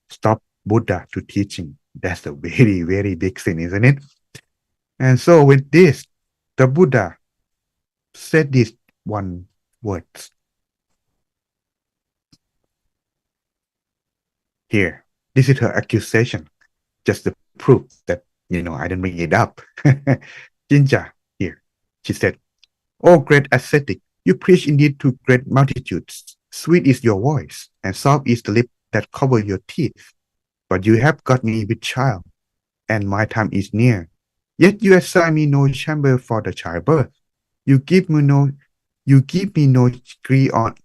stop Buddha to teaching. That's a very, very big sin, isn't it? And so with this, the Buddha said this one words. Here, this is her accusation, just to prove that, I didn't bring it up. Jinja, here, she said, "Oh, great ascetic, you preach indeed to great multitudes. Sweet is your voice, and soft is the lip that cover your teeth. But you have got me with child, and my time is near. Yet you assign me no chamber for the childbirth. You give me no ghee or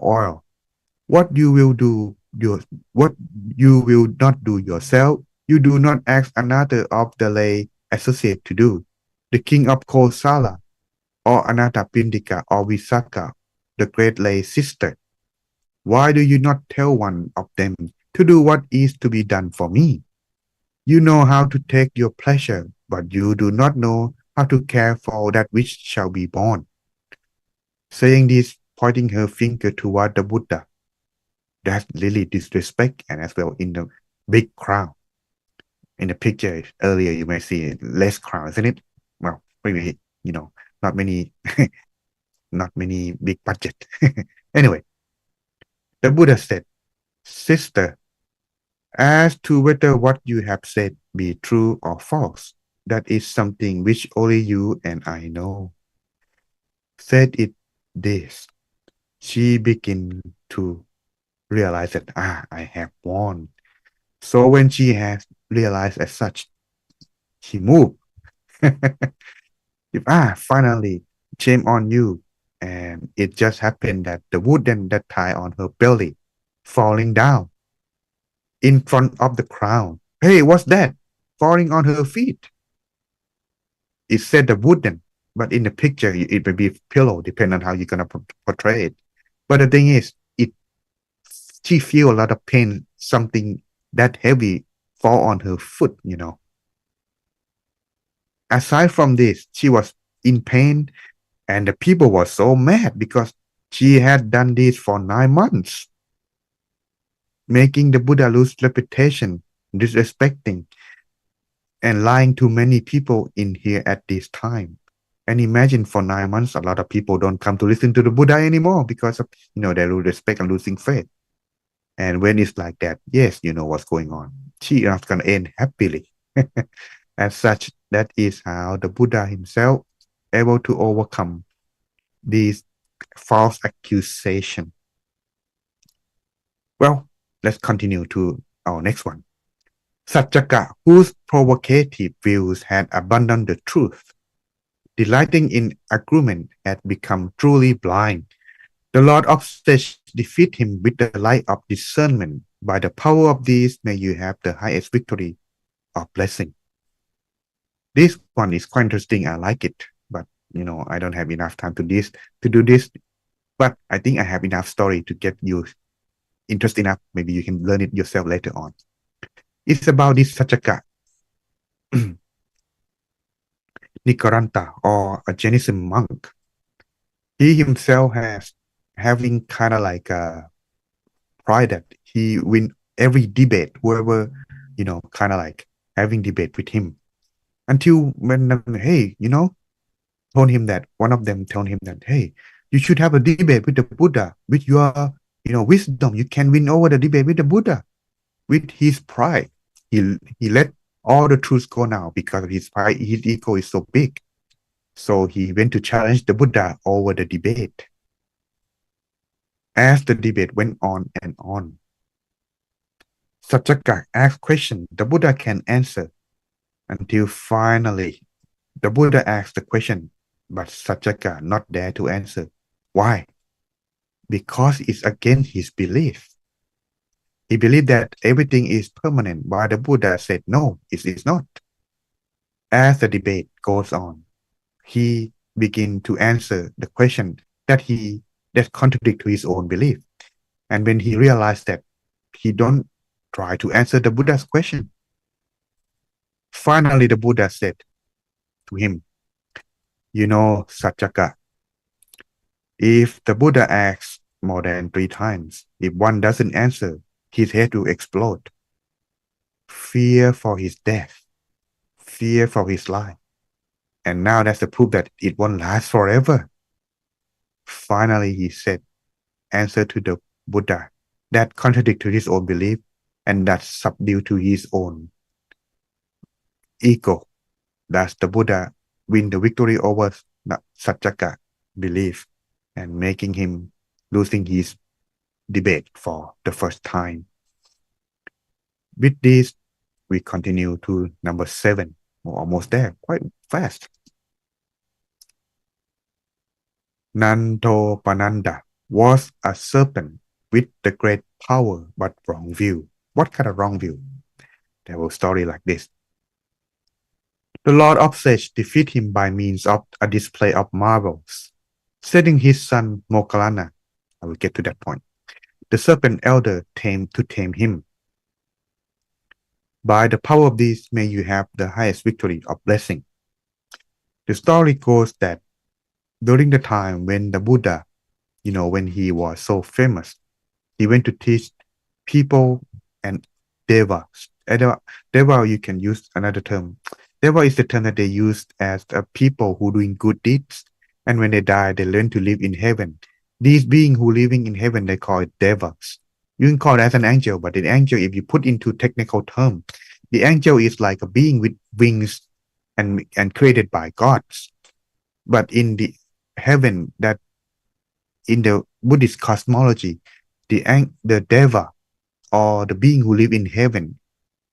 oil. What you will what you will not do yourself, you do not ask another of the lay associate to do. The king of Kosala, or Anathapindika, or Visakha, the great lay sister. Why do you not tell one of them to do what is to be done for me? You know how to take your pleasure, but you do not know how to care for that which shall be born." Saying this, pointing her finger toward the Buddha. That's really disrespect, and as well in the big crowd. In the picture earlier, you may see less crowd, isn't it? Well, maybe, not many, not many big budget. Anyway, the Buddha said, "Sister, as to whether what you have said be true or false, that is something which only you and I know." Said it this, she began to realize that, I have won. So when she has realized as such, she moved. Finally, shame on you. And it just happened that the wooden that tie on her belly falling down in front of the crowd. Hey, what's that? Falling on her feet. It said the wooden, but in the picture, it may be pillow, depending on how you're going to portray it. But the thing is, she feel a lot of pain, something that heavy fall on her foot. Aside from this, she was in pain, and the people were so mad because she had done this for 9 months, making the Buddha lose reputation, disrespecting, and lying to many people in here at this time. And imagine for 9 months, a lot of people don't come to listen to the Buddha anymore because of, they lose respect and losing faith. And when it's like that, yes, you know what's going on. She is not going to end happily. As such, that is how the Buddha himself able to overcome these false accusation. Well, let's continue to our next one. Satchaka, whose provocative views had abandoned the truth, delighting in agreement, had become truly blind. The Lord of Sage defeat him with the light of discernment. By the power of this, may you have the highest victory of blessing. This one is quite interesting. I like it, but I don't have enough time to do this. But I think I have enough story to get you interested enough. Maybe you can learn it yourself later on. It's about this Satchaka, Nikaranta, or a Jainism monk. He himself has having kind of like a pride that he win every debate, whoever, kind of like having debate with him. Until when, hey, told him that one of them told him that, hey, you should have a debate with the Buddha, with your, wisdom. You can win over the debate with the Buddha. With his pride, he let all the truths go now because of his pride. His ego is so big. So he went to challenge the Buddha over the debate. As the debate went on and on, Satyaka asked questions the Buddha can answer until finally the Buddha asked the question, but Satyaka not there to answer. Why? Because it's against his belief. He believed that everything is permanent, while the Buddha said, no, it is not. As the debate goes on, he begin to answer the question that contradict to his own belief. And when he realized that he don't try to answer the Buddha's question, finally the Buddha said to him, Satyaka, if the Buddha asks more than 3 times, if one doesn't answer, his head will explode. Fear for his death, fear for his life. And now that's the proof that it won't last forever. Finally, he said, answer to the Buddha that contradict to his own belief and that subdue to his own ego. Thus, the Buddha win the victory over Satyaka belief and making him losing his debate for the first time. With this, we continue to number 7. We're almost there, quite fast. Nantopananda was a serpent with the great power but wrong view. What kind of wrong view? There was a story like this. The Lord of Sage defeated him by means of a display of marvels, sending his son Moggallana. I will get to that point. The serpent elder to tame him. By the power of this, may you have the highest victory of blessing. The story goes that during the time when the Buddha, when he was so famous, he went to teach people and devas. Deva, you can use another term. Deva is the term that they use as people who doing good deeds, and when they die, they learn to live in heaven. These beings who living in heaven, they call it devas. You can call it as an angel, but the angel, if you put into technical term, the angel is like a being with wings and created by gods. But in the heaven, that in the Buddhist cosmology, the deva or the being who live in heaven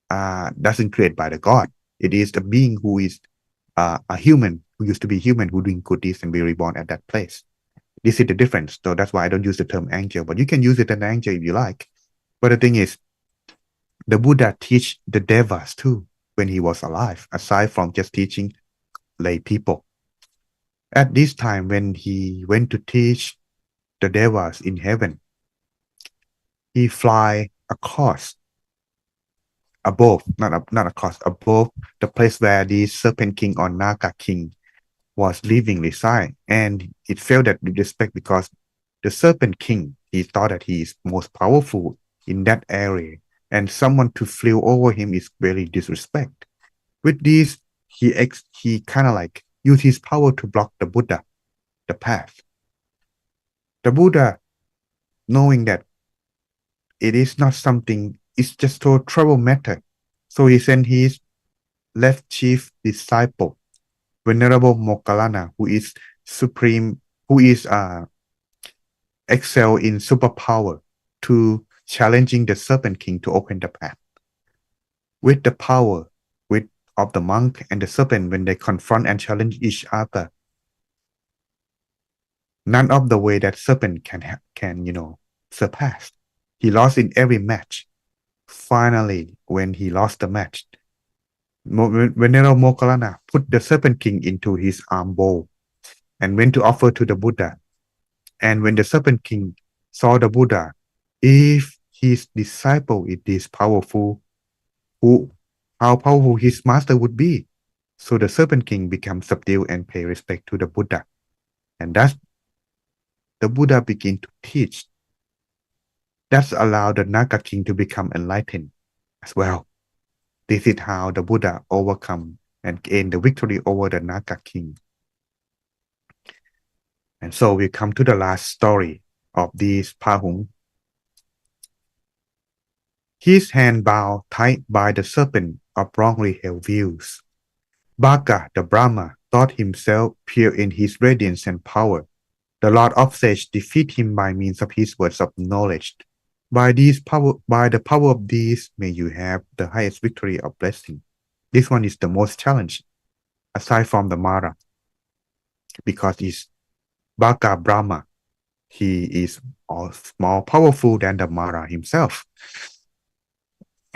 doesn't create by the god. It is the being who is a human, who used to be human, who doing good deeds and be reborn at that place. This is the difference. So that's why I don't use the term angel, but you can use it as an angel if you like. But the thing is, the Buddha teach the devas too when he was alive, aside from just teaching lay people. At this time, when he went to teach the devas in heaven, he fly across above, not across, above the place where the serpent king or Naga king was living reside. And it felt that with respect because the serpent king, he thought that he is most powerful in that area, and someone to fly over him is very disrespect. With this, he kind of like used his power to block the Buddha, the path. The Buddha, knowing that it is not something, it's just a trouble matter. So he sent his left chief disciple, Venerable Moggallana, who is supreme, who is excel in superpower, to challenging the serpent king to open the path. With the power of the monk and the serpent, when they confront and challenge each other, none of the way that serpent can surpass. He lost in every match. Finally, when he lost the match, Venerable Moggallana put the serpent king into his arm bowl and went to offer to the Buddha. And when the serpent king saw the Buddha, if his disciple is this powerful, how powerful his master would be. So the serpent king becomes subdued and pay respect to the Buddha. And thus the Buddha began to teach. That's allowed the Naga king to become enlightened as well. This is how the Buddha overcome and gain the victory over the Naga king. And so we come to the last story of this Pahung. His hand bound tied by the serpent of wrongly held views. Bhaga, the Brahma, thought himself pure in his radiance and power. The Lord of Sage defeat him by means of his words of knowledge. By the power of these, may you have the highest victory of blessing. This one is the most challenged, aside from the Mara, because it's Bhaga Brahma. He is more powerful than the Mara himself.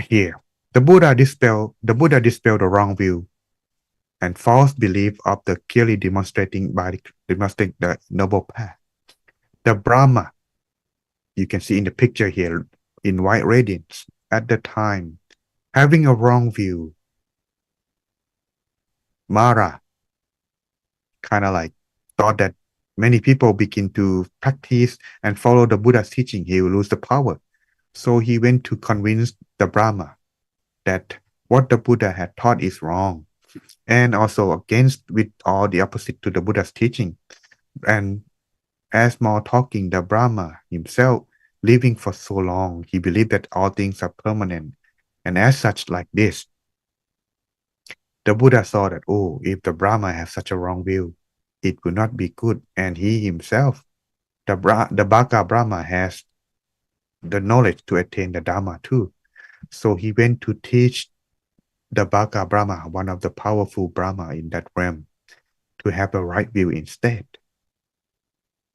Here, the Buddha dispelled the wrong view and false belief of the clearly demonstrating the noble path. The Brahma, you can see in the picture here in white radiance, at the time, having a wrong view. Mara kind of like thought that many people begin to practice and follow the Buddha's teaching, he will lose the power. So he went to convince the Brahma that what the Buddha had taught is wrong, and also against with all the opposite to the Buddha's teaching. And as more talking, the Brahma himself, living for so long, he believed that all things are permanent. And as such, like this, the Buddha saw that, oh, if the Brahma has such a wrong view, it would not be good. And he himself, the Bhaga Brahma, has the knowledge to attain the Dharma too. So he went to teach the Bhaga Brahma, one of the powerful Brahma in that realm, to have a right view instead.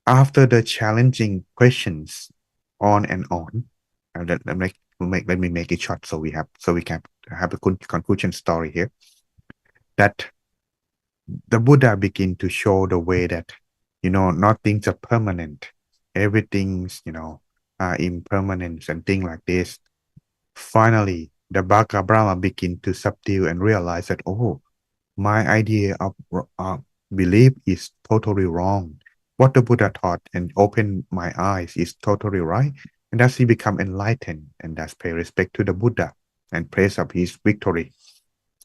After the challenging questions on and on, let me make it short so we can have a conclusion story here. That the Buddha begin to show the way that, not things are permanent. Everything's, are impermanent and things like this. Finally, the Bhaga Brahma begin to subdue and realize that, oh, my idea of belief is totally wrong. What the Buddha taught and opened my eyes is totally right. And thus he become enlightened, and thus pay respect to the Buddha and praise of his victory.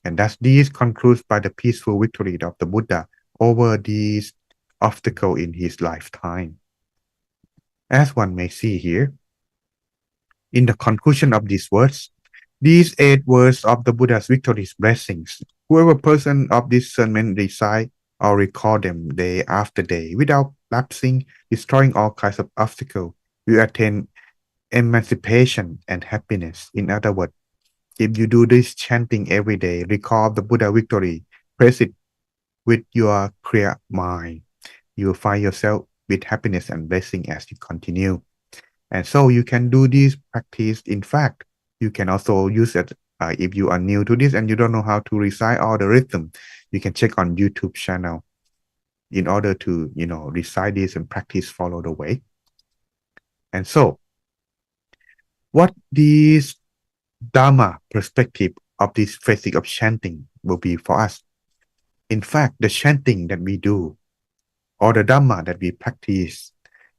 And thus this concludes by the peaceful victory of the Buddha over these obstacles in his lifetime. As one may see here, in the conclusion of these words, these 8 words of the Buddha's victorious blessings, whoever person of discernment recite or recall them day after day without lapsing, destroying all kinds of obstacles, will attain emancipation and happiness. In other words, if you do this chanting every day, recall the Buddha victory, praise it with your clear mind, you will find yourself with happiness and blessing as you continue. And so you can do this practice. In fact, you can also use it if you are new to this and you don't know how to recite all the rhythm. You can check on YouTube channel in order to, recite this and practice follow the way. And so, what this Dharma perspective of this phase of chanting will be for us. In fact, the chanting that we do or the Dharma that we practice,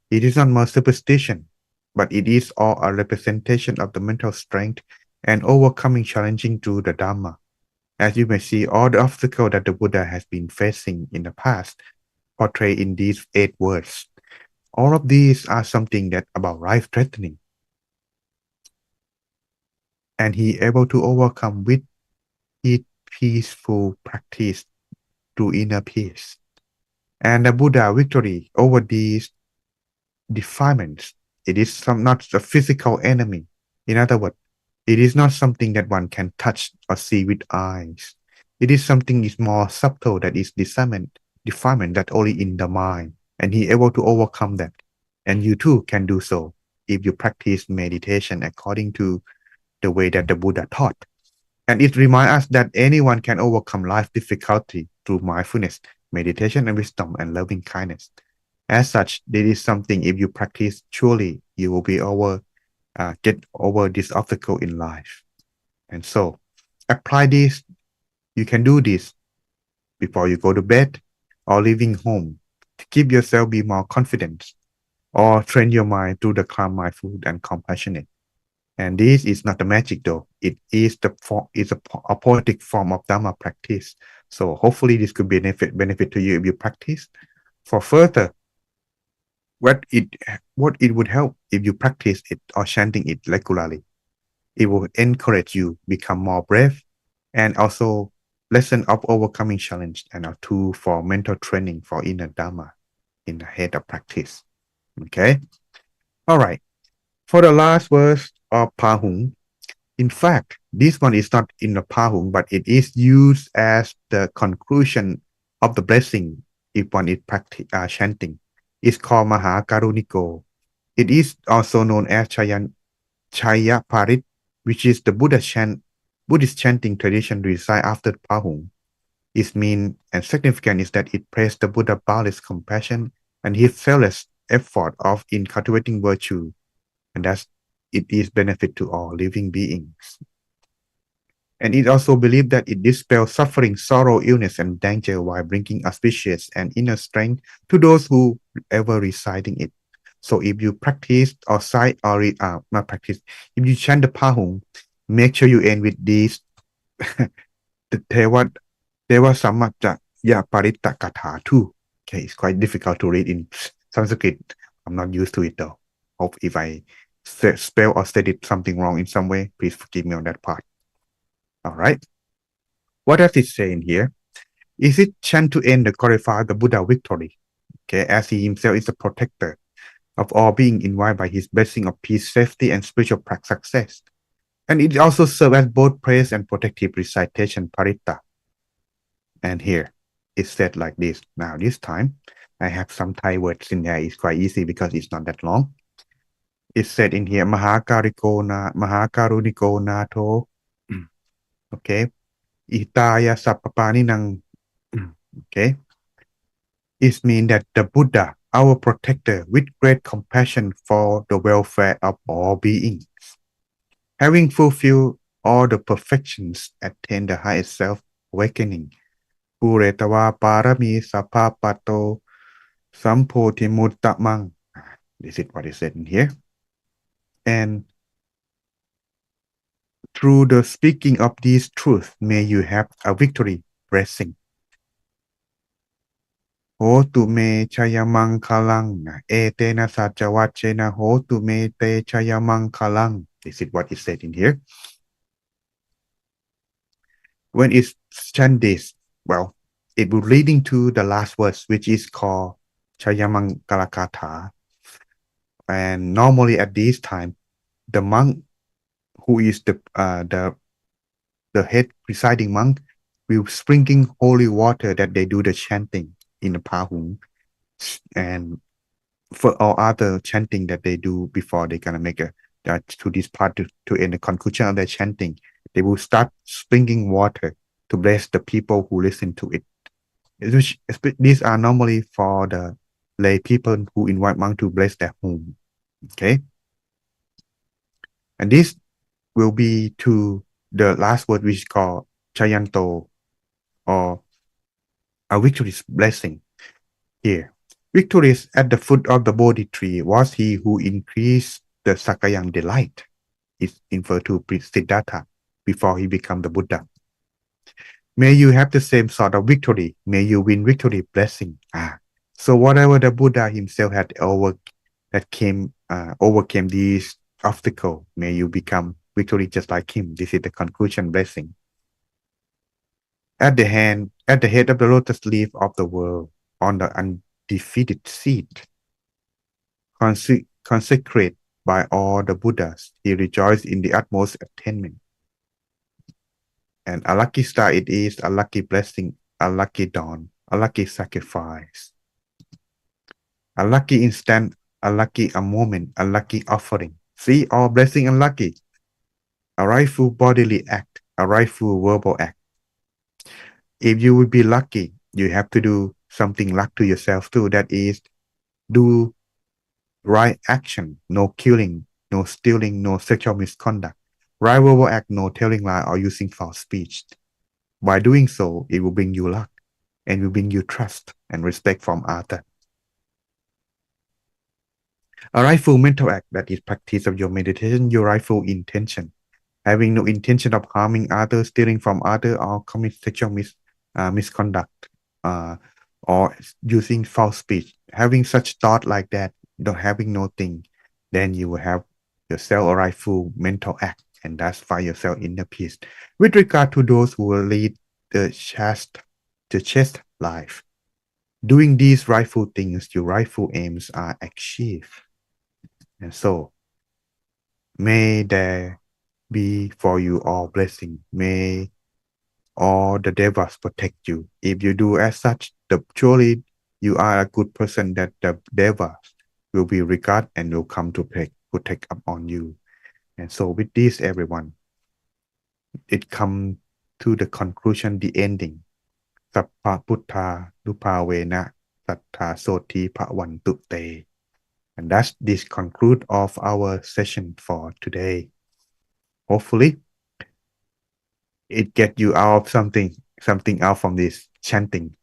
it is not more superstition, but it is all a representation of the mental strength and overcoming challenging through the Dharma. As you may see, all the obstacles that the Buddha has been facing in the past portrayed in these 8 words. All of these are something that about life-threatening. And he able to overcome with his peaceful practice through inner peace. And the Buddha victory over these defilements, it is not a physical enemy. In other words, it is not something that one can touch or see with eyes. It is something is more subtle that is defilement that only in the mind. And he able to overcome that. And you too can do so if you practice meditation according to the way that the Buddha taught. And it reminds us that anyone can overcome life difficulty through mindfulness, meditation, and wisdom and loving kindness. As such, this is something if you practice, surely you will be get over this obstacle in life. And so, apply this. You can do this before you go to bed or leaving home to keep yourself be more confident or train your mind through the calm, mindful, and compassionate. And this is not a magic though. It is a poetic form of Dhamma practice. So hopefully this could benefit to you if you practice. For further, what it what it would help if you practice it or chanting it regularly. It will encourage you become more brave and also lesson of overcoming challenge and a tool for mental training for inner Dhamma in the head of practice. Okay. All right. For the last verse of Pahung, in fact, this one is not in the Pahung, but it is used as the conclusion of the blessing if one is chanting. It's called Maha Karuniko. It is also known as Chaya Parit, which is the Buddhist chanting tradition recited after Pahung. Its mean and significant is that it praised the Buddha's boundless compassion and his selfless effort in cultivating virtue, and thus it is benefit to all living beings. And it also believed that it dispels suffering, sorrow, illness, and danger while bringing auspicious and inner strength to those who ever reside in it. So if you practice or cite or not practice, if you chant the Pahung, make sure you end with these the Deva Samaja Parita Katha too. Okay, it's quite difficult to read in Sanskrit. I'm not used to it though. Hope if I spell or stated something wrong in some way, please forgive me on that part. All right. What does it say in here? Is it chant to end the glorify the Buddha victory? Okay, as he himself is the protector of all being invited by his blessing of peace, safety, and spiritual success. And it also serves as both praise and protective recitation, parita. And here it's said like this. Now, this time I have some Thai words in there. It's quite easy because it's not that long. It's said in here, Mahakaruniko Nato. Okay. Itaya Sapapaninang. Okay. It means that the Buddha, our protector, with great compassion for the welfare of all beings, having fulfilled all the perfections, attain the highest self-awakening. Puretava parami sapapato sampoti. This is what is said in here. And through the speaking of these truths, may you have a victory blessing. Hotu me chayamangkalang etena sajawachena hotu me te chayamangkalang. This is what is said in here. When it's chant this, well, it will leading to the last verse, which is called Chayamangalagatha. And normally at this time, the monk who is the head presiding monk will sprinkling holy water that they do the chanting in the Pahung, and for all other chanting that they do before they gonna make to this part to end the conclusion of their chanting, they will start sprinkling water to bless the people who listen to it. Which these are normally for the lay people who invite monk to bless their home. Okay, and this will be to the last word, which is called Chayanto, or a victorious blessing. Here, victorious at the foot of the Bodhi tree was he who increased the Sakayang delight. It's inferred to Siddhartha before he became the Buddha. May you have the same sort of victory. May you win victory blessing. So whatever the Buddha himself had overcame these obstacles, may you become victory just like him. This is the conclusion blessing. At the head of the lotus leaf of the world, on the undefeated seat, consecrated by all the Buddhas, he rejoiced in the utmost attainment. And a lucky star it is, a lucky blessing, a lucky dawn, a lucky sacrifice, a lucky instant, a lucky moment, a lucky offering. See, all blessing and lucky. A rightful bodily act, a rightful verbal act. If you will be lucky, you have to do something luck to yourself too. That is, do right action, no killing, no stealing, no sexual misconduct. Right verbal act, no telling lie or using false speech. By doing so, it will bring you luck and will bring you trust and respect from others. A rightful mental act, that is practice of your meditation, your rightful intention. Having no intention of harming others, stealing from others, or commit sexual misconduct, or using false speech. Having such thought like that, don't having no thing, then you will have yourself a rightful mental act, and thus find yourself in the peace. With regard to those who will lead the chaste life, doing these rightful things, your rightful aims are achieved. And so, may there be for you all blessing. May all the devas protect you. If you do as such, surely you are a good person that the devas will be regard and will come to protect upon you. And so with this, everyone, it comes to the conclusion, the ending. Sappa Puttha Nupavena Sattha Soti Bhavantu Te. And that's this conclude of our session for today. Hopefully, it get you out of something out from this chanting.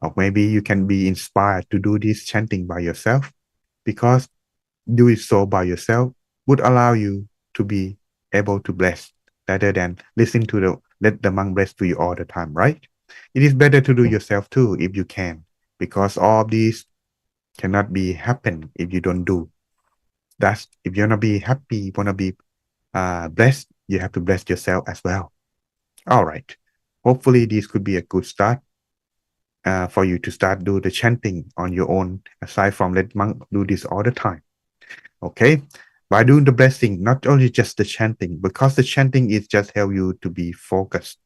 Or maybe you can be inspired to do this chanting by yourself, because do it so by yourself would allow you to be able to bless rather than listen to let the monk bless to you all the time, right? It is better to do yourself too if you can, because all of these cannot be happen if you don't do. That's if you wanna be happy, you wanna be blessed, you have to bless yourself as well. All right. Hopefully this could be a good start for you to start do the chanting on your own, aside from let monk do this all the time. Okay. By doing the blessing, not only just the chanting, because the chanting is just help you to be focused,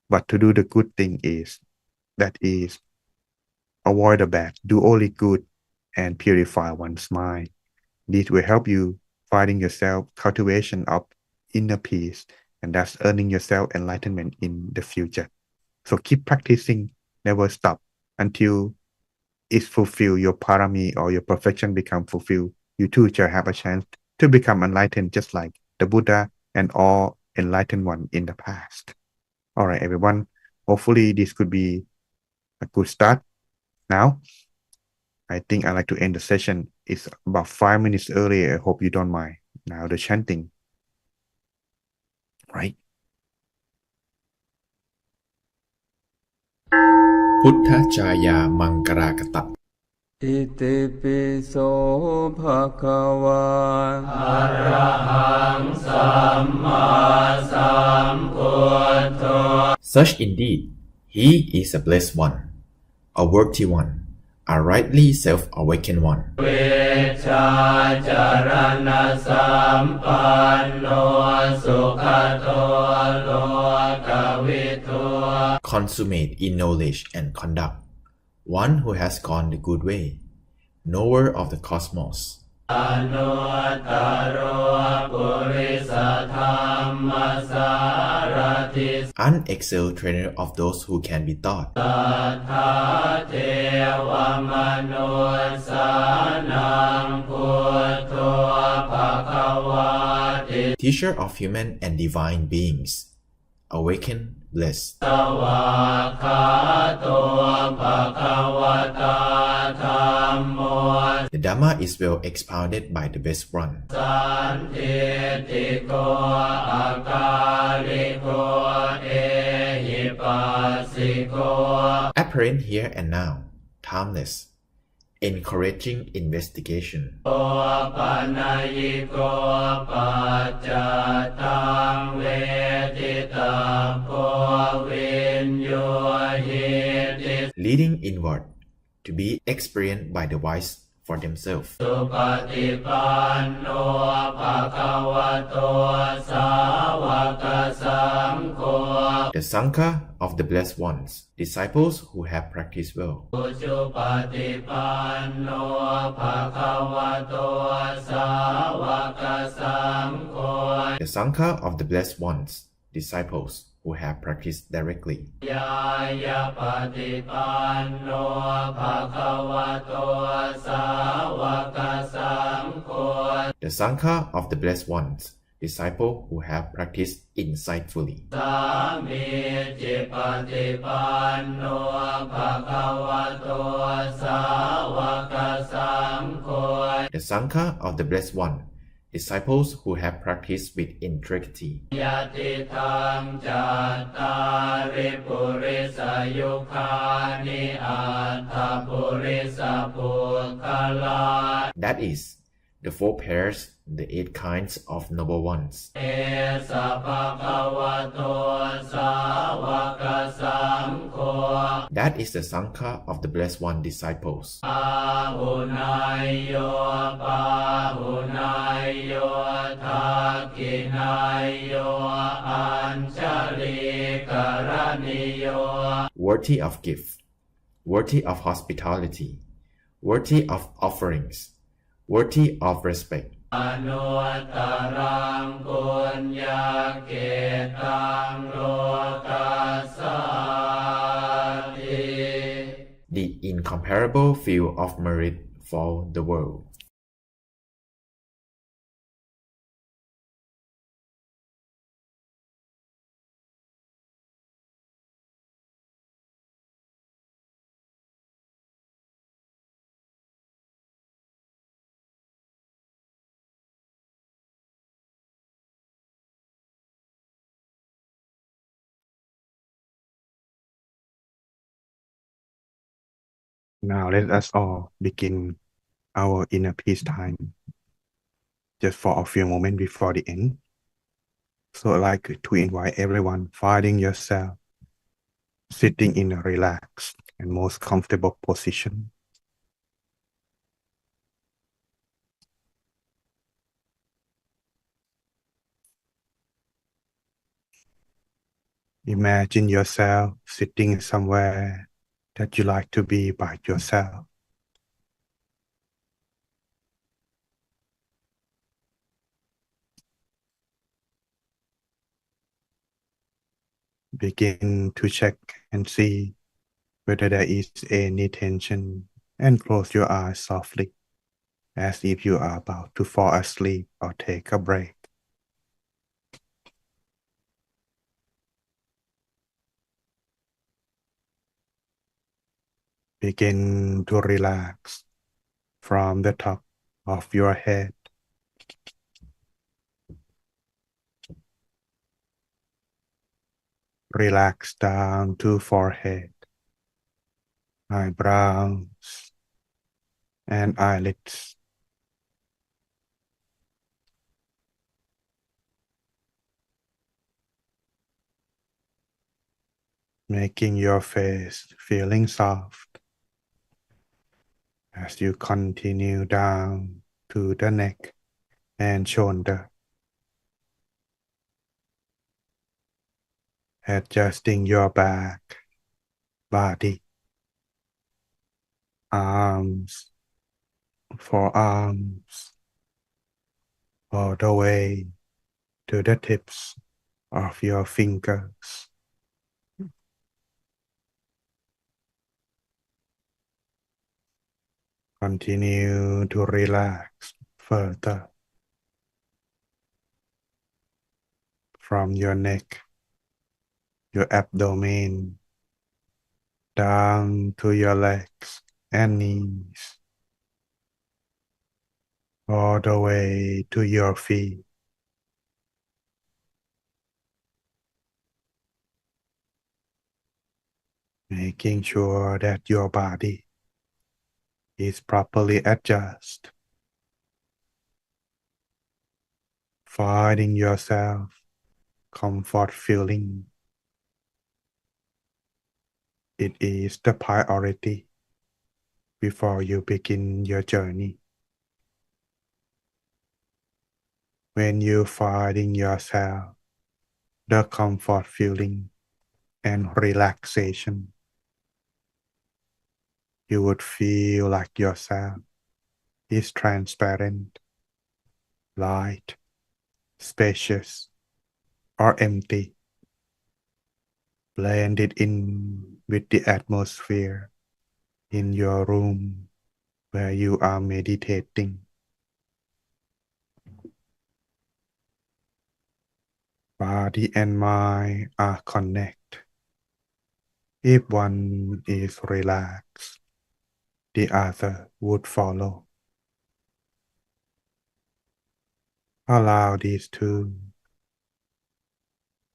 but to do the good thing is avoid the bad, do only good, and purify one's mind. This will help you finding yourself cultivation of inner peace, and thus earning yourself enlightenment in the future. So keep practicing, never stop until it's fulfilled, your parami or your perfection become fulfilled. You too shall have a chance to become enlightened, just like the Buddha and all enlightened one in the past. All right, everyone. Hopefully this could be a good start. Now, I think I like to end the session. It's about 5 minutes early. I hope you don't mind. Now the chanting. Right? Buddhajayamangalagatha. อิติปิโสภะคะวะอะระหังสัมมาสัมพุทโธ Such indeed, he is a blessed one, a worthy one, a rightly self-awakened one. เวชาจารณสัมปันโนสุขโตโลกวิทู Consummate in knowledge and conduct, one who has gone the good way, knower of the cosmos. อนุตตโรปุริสธรรมสารติ Unexcelled trainer of those who can be taught. สัทธาเทวมนุสานังพุทโธภควาติ Teacher of human and divine beings, awakened, blessed. สวากขาโตภควตาธัมโม The Dhamma is well expounded by the best one. สันทิติโกอากาลิโกเอหิปัสสิโก Apparent here and now, timeless, encouraging investigation. โอปัญญิโกปัจจตังเวทิตาโพวินโยหิติ Leading inward, to be experienced by the wise for themselves. สุปฏิปันโนภะคะวะโตสาวกสังโฆ The Sangha of the blessed ones, disciples who have practiced well. ปุจุปฏิปันโนภะคะวะโตสาวกสังโฆ The Sangha of the blessed ones, disciples who have practiced directly. ยายาปฏิปันโนภะคะวะโตสาวกสังโฆ The Sangha of the blessed ones, disciples who have practiced insightfully. สามีจิปฏิปันโนภะคะวะโตสาวกสังโฆ The Sangha of the Blessed One, disciples who have practiced with integrity. ยติธังจัตตาริปุริสยุคานิอัตถปุริสปุคคลา That is, the four pairs, the 8 kinds of noble ones. เอสะภะคะวะโตสาวกสังโฆ That is the Sangha of the Blessed One disciples. อาหุนายโยปาหุนายโยทักขินายโยอัญชลีกรณิโย Worthy of gift, worthy of hospitality, worthy of offerings, worthy of respect. อนุตตรังปุญญาเกตังโลกัสสาติ The incomparable field of merit for the world. Now let us all begin our inner peace time just for a few moments before the end. So I'd like to invite everyone finding yourself sitting in a relaxed and most comfortable position. Imagine yourself sitting somewhere that you like to be by yourself. Begin to check and see whether there is any tension and close your eyes softly as if you are about to fall asleep or take a break. Begin to relax from the top of your head. Relax down to forehead, eyebrows, and eyelids. Making your face feeling soft as you continue down to the neck and shoulder. Adjusting your back, body, arms, forearms, all the way to the tips of your fingers. Continue to relax further from your neck, your abdomen, down to your legs and knees, all the way to your feet. Making sure that your body is properly adjusted. Finding yourself comfort feeling. It is the priority before you begin your journey. When you finding yourself the comfort feeling and relaxation, you would feel like yourself is transparent, light, spacious, or empty, blended in with the atmosphere in your room where you are meditating. Body and mind are connected. If one is relaxed, the other would follow. Allow these two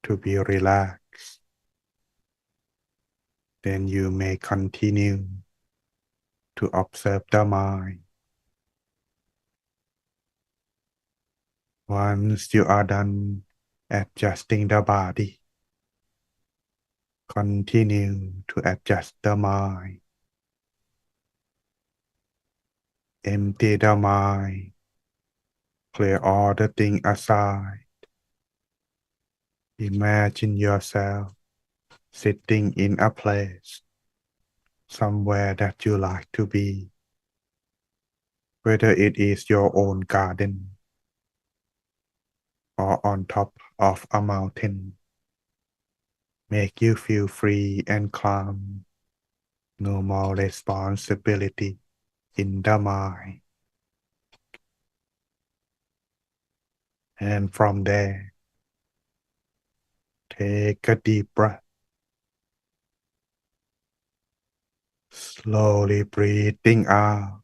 to be relaxed. Then you may continue to observe the mind. Once you are done adjusting the body, continue to adjust the mind. Empty the mind. Clear all the things aside. Imagine yourself sitting in a place, somewhere that you like to be, whether it is your own garden or on top of a mountain. Make you feel free and calm. No more responsibility in the mind. And from there, take a deep breath. Slowly breathing out.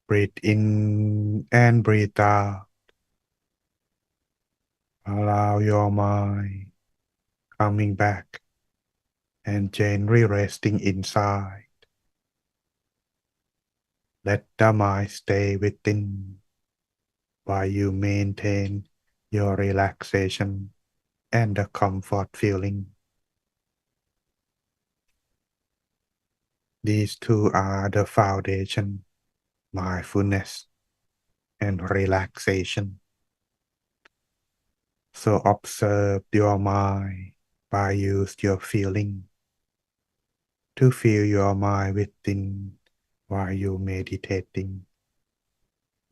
Breathe in and breathe out. Allow your mind coming back and gently resting inside. Let the mind stay within while you maintain your relaxation and the comfort feeling. These two are the foundation, mindfulness and relaxation. So observe your mind by use your feeling to feel your mind within while you meditating.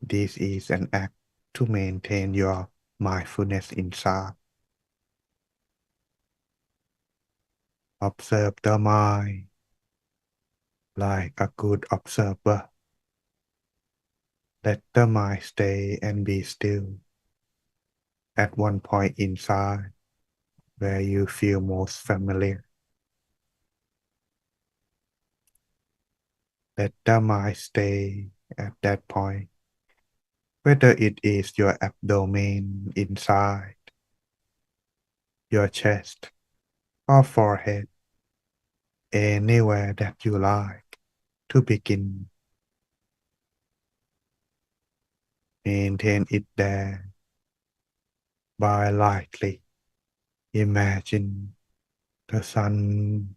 This is an act to maintain your mindfulness inside. Observe the mind like a good observer. Let the mind stay and be still at one point inside where you feel most familiar. Let the mind stay at that point, whether it is your abdomen inside, your chest, or forehead, anywhere that you like to begin. Maintain it there by lightly imagine the sun,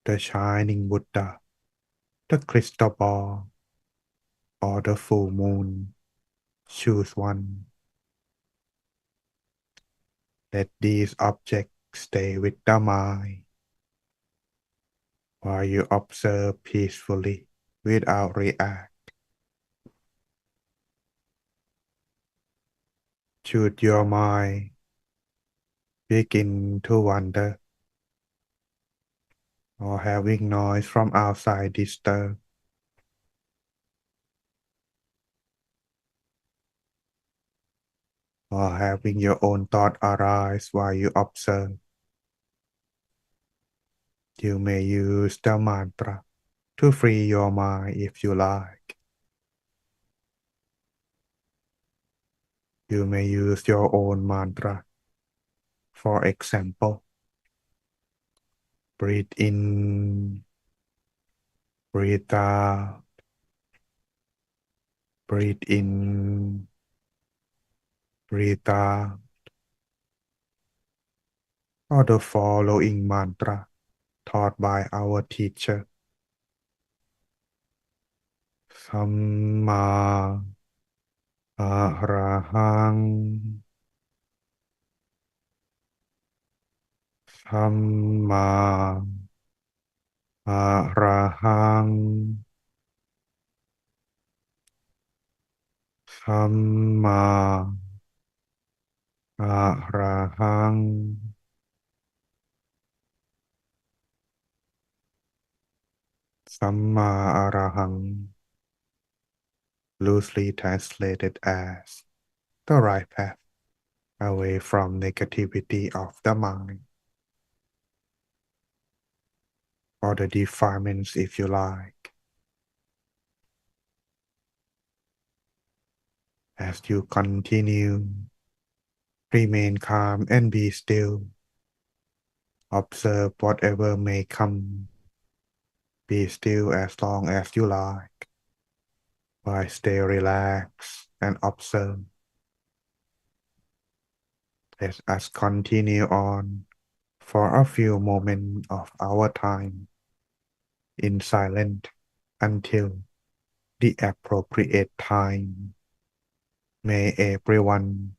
the shining Buddha, the crystal ball, or the full moon. Choose one. Let these objects stay with the mind while you observe peacefully without react. Should your mind begin to wander or having noise from outside disturb, or having your own thought arise while you observe, you may use the mantra to free your mind if you like. You may use your own mantra. For example, breathe in, breathe out, breathe in, breathe out, or the following mantra taught by our teacher. Samma Arahang, Samma Arahang, Samma Arahang. Samma Arahang, loosely translated as the right path, away from negativity of the mind, or the defilements if you like. As you continue, remain calm and be still. Observe whatever may come. Be still as long as you like, while stay relaxed and observe. Let us continue on for a few moments of our time in silence until the appropriate time. May everyone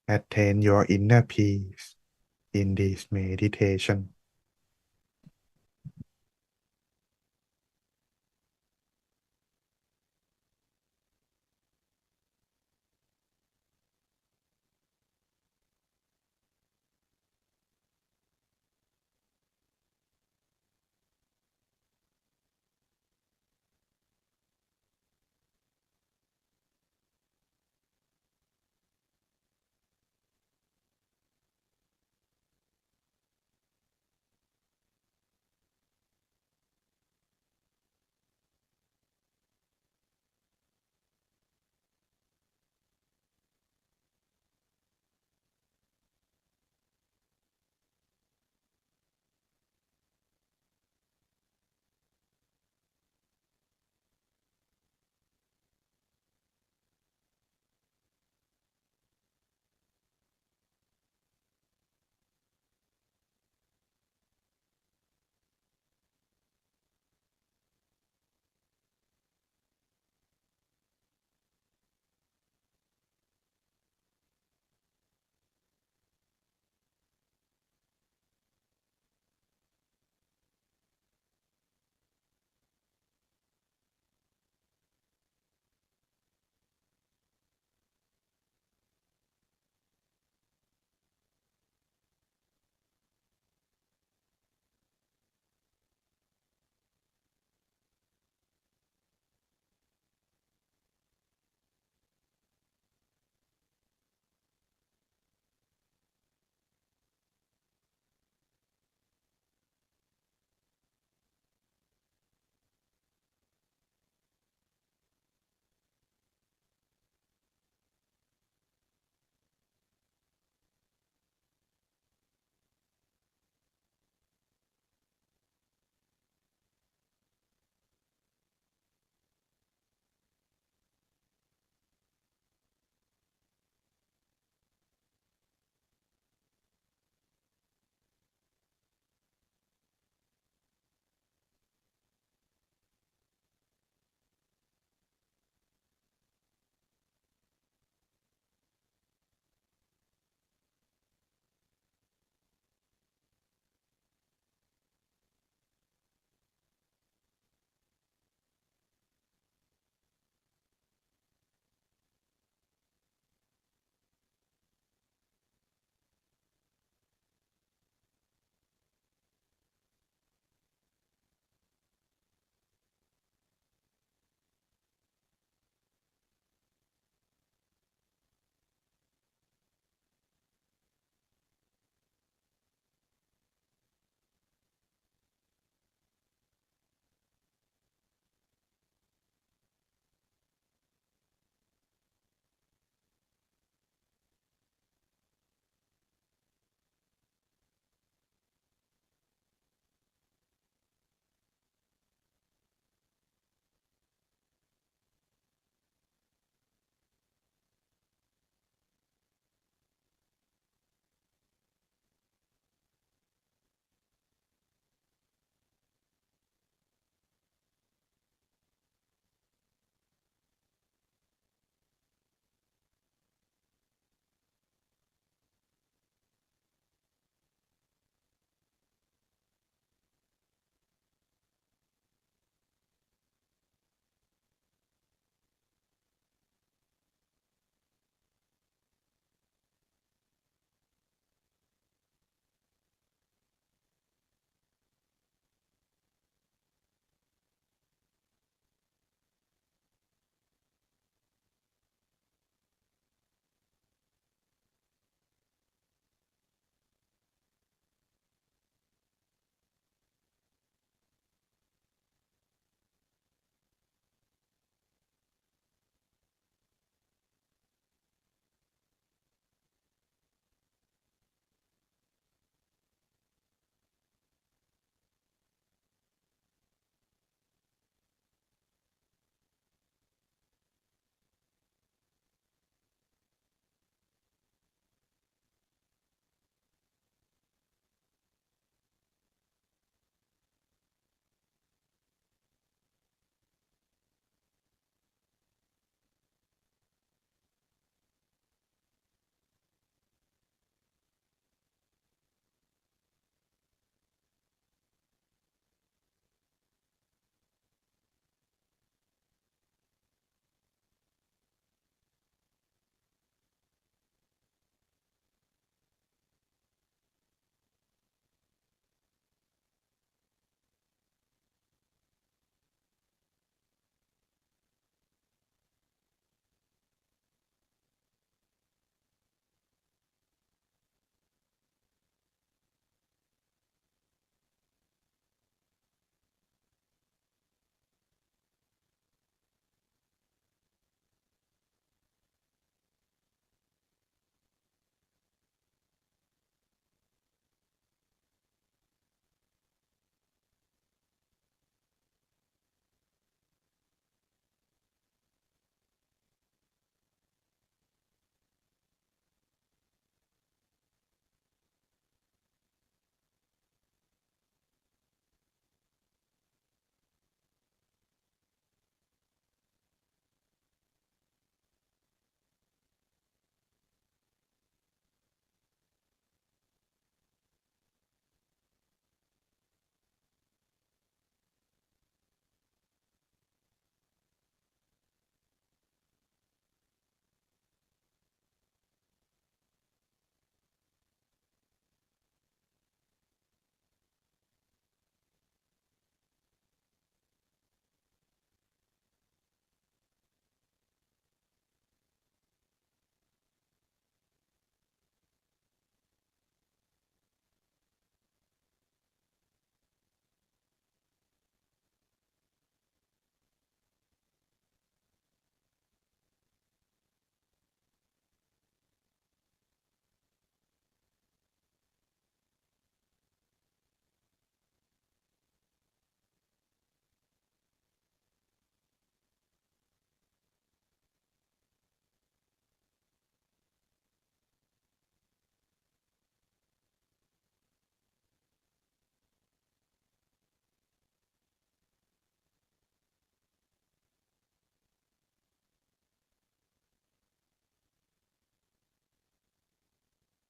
attain your inner peace in this meditation.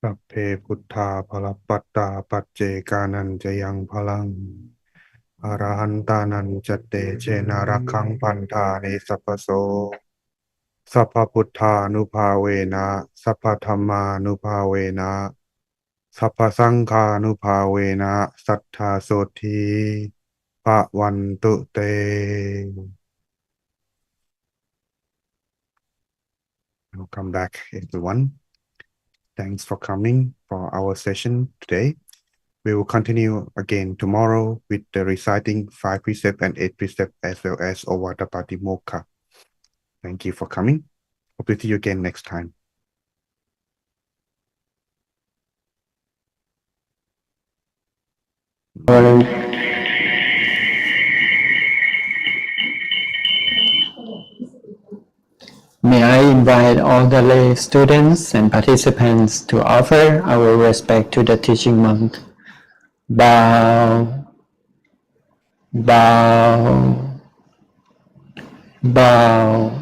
สัพเพพุทธาภลปัตตาปัจเจกานันจะยังพลังอรหันตานันจะเตเชนารักขังพันธานิสัพพโสสัพพพุทธานุภาเวนะสัพพธรรมานุภาเวนะสัพพสังฆานุภาเวนะสัทธาโสธีภะวันตุเต Welcome back, everyone. Thanks for coming for our session today. We will continue again tomorrow with the reciting 5 precepts and 8 precepts as well as Ovada Patimokkha. Thank you for coming. Hope to see you again next time. May I invite all the lay students and participants to offer our respect to the teaching monk. Bow, bow, bow.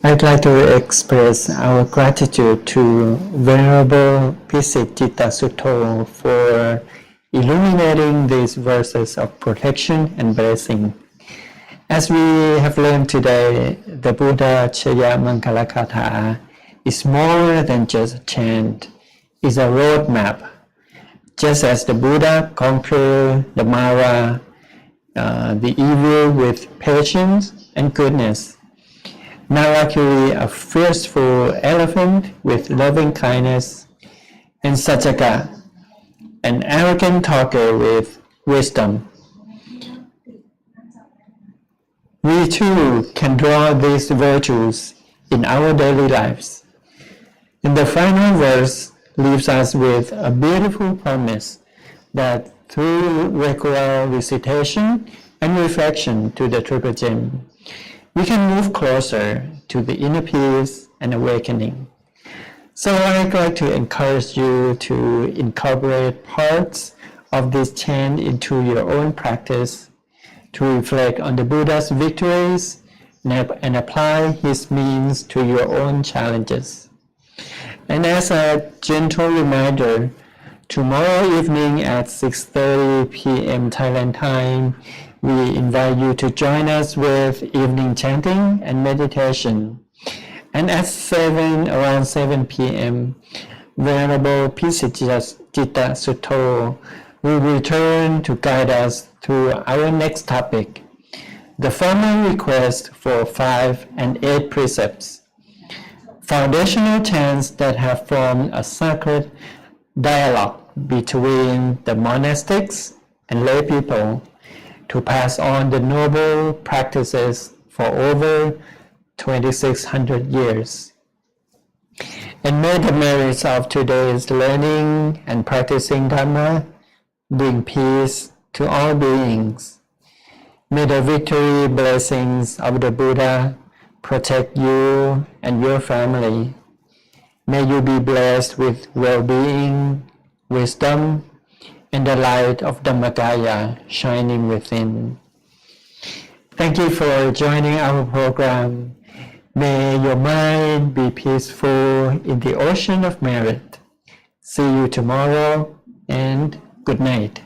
I'd like to express our gratitude to Venerable Pisitthita Sutto for illuminating these verses of protection and blessing. As we have learned today, the Buddhajayamangalagatha is more than just a chant. It's a roadmap. Just as the Buddha conquered the Mara, the evil with patience and goodness, not like a fearful elephant with loving kindness, and Sajjaka, an arrogant talker with wisdom. We too can draw these virtues in our daily lives. And the final verse leaves us with a beautiful promise that through regular recitation and reflection to the Triple Gem, we can move closer to the inner peace and awakening. So I'd like to encourage you to incorporate parts of this chant into your own practice, to reflect on the Buddha's victories and apply his means to your own challenges. And as a gentle reminder, tomorrow evening at 6:30 p.m. Thailand time, we invite you to join us with evening chanting and meditation. And at around 7 p.m., Venerable Pisitthita Sutto will return to guide us through our next topic, the formal request for 5 and 8 precepts, foundational chants that have formed a sacred dialogue between the monastics and lay people to pass on the noble practices for over 2,600 years. And may the merits of today's learning and practicing Dhamma bring peace to all beings. May the victory blessings of the Buddha protect you and your family. May you be blessed with well-being, wisdom, and the light of Dhammacaya shining within. Thank you for joining our program. May your mind be peaceful in the ocean of merit. See you tomorrow and good night.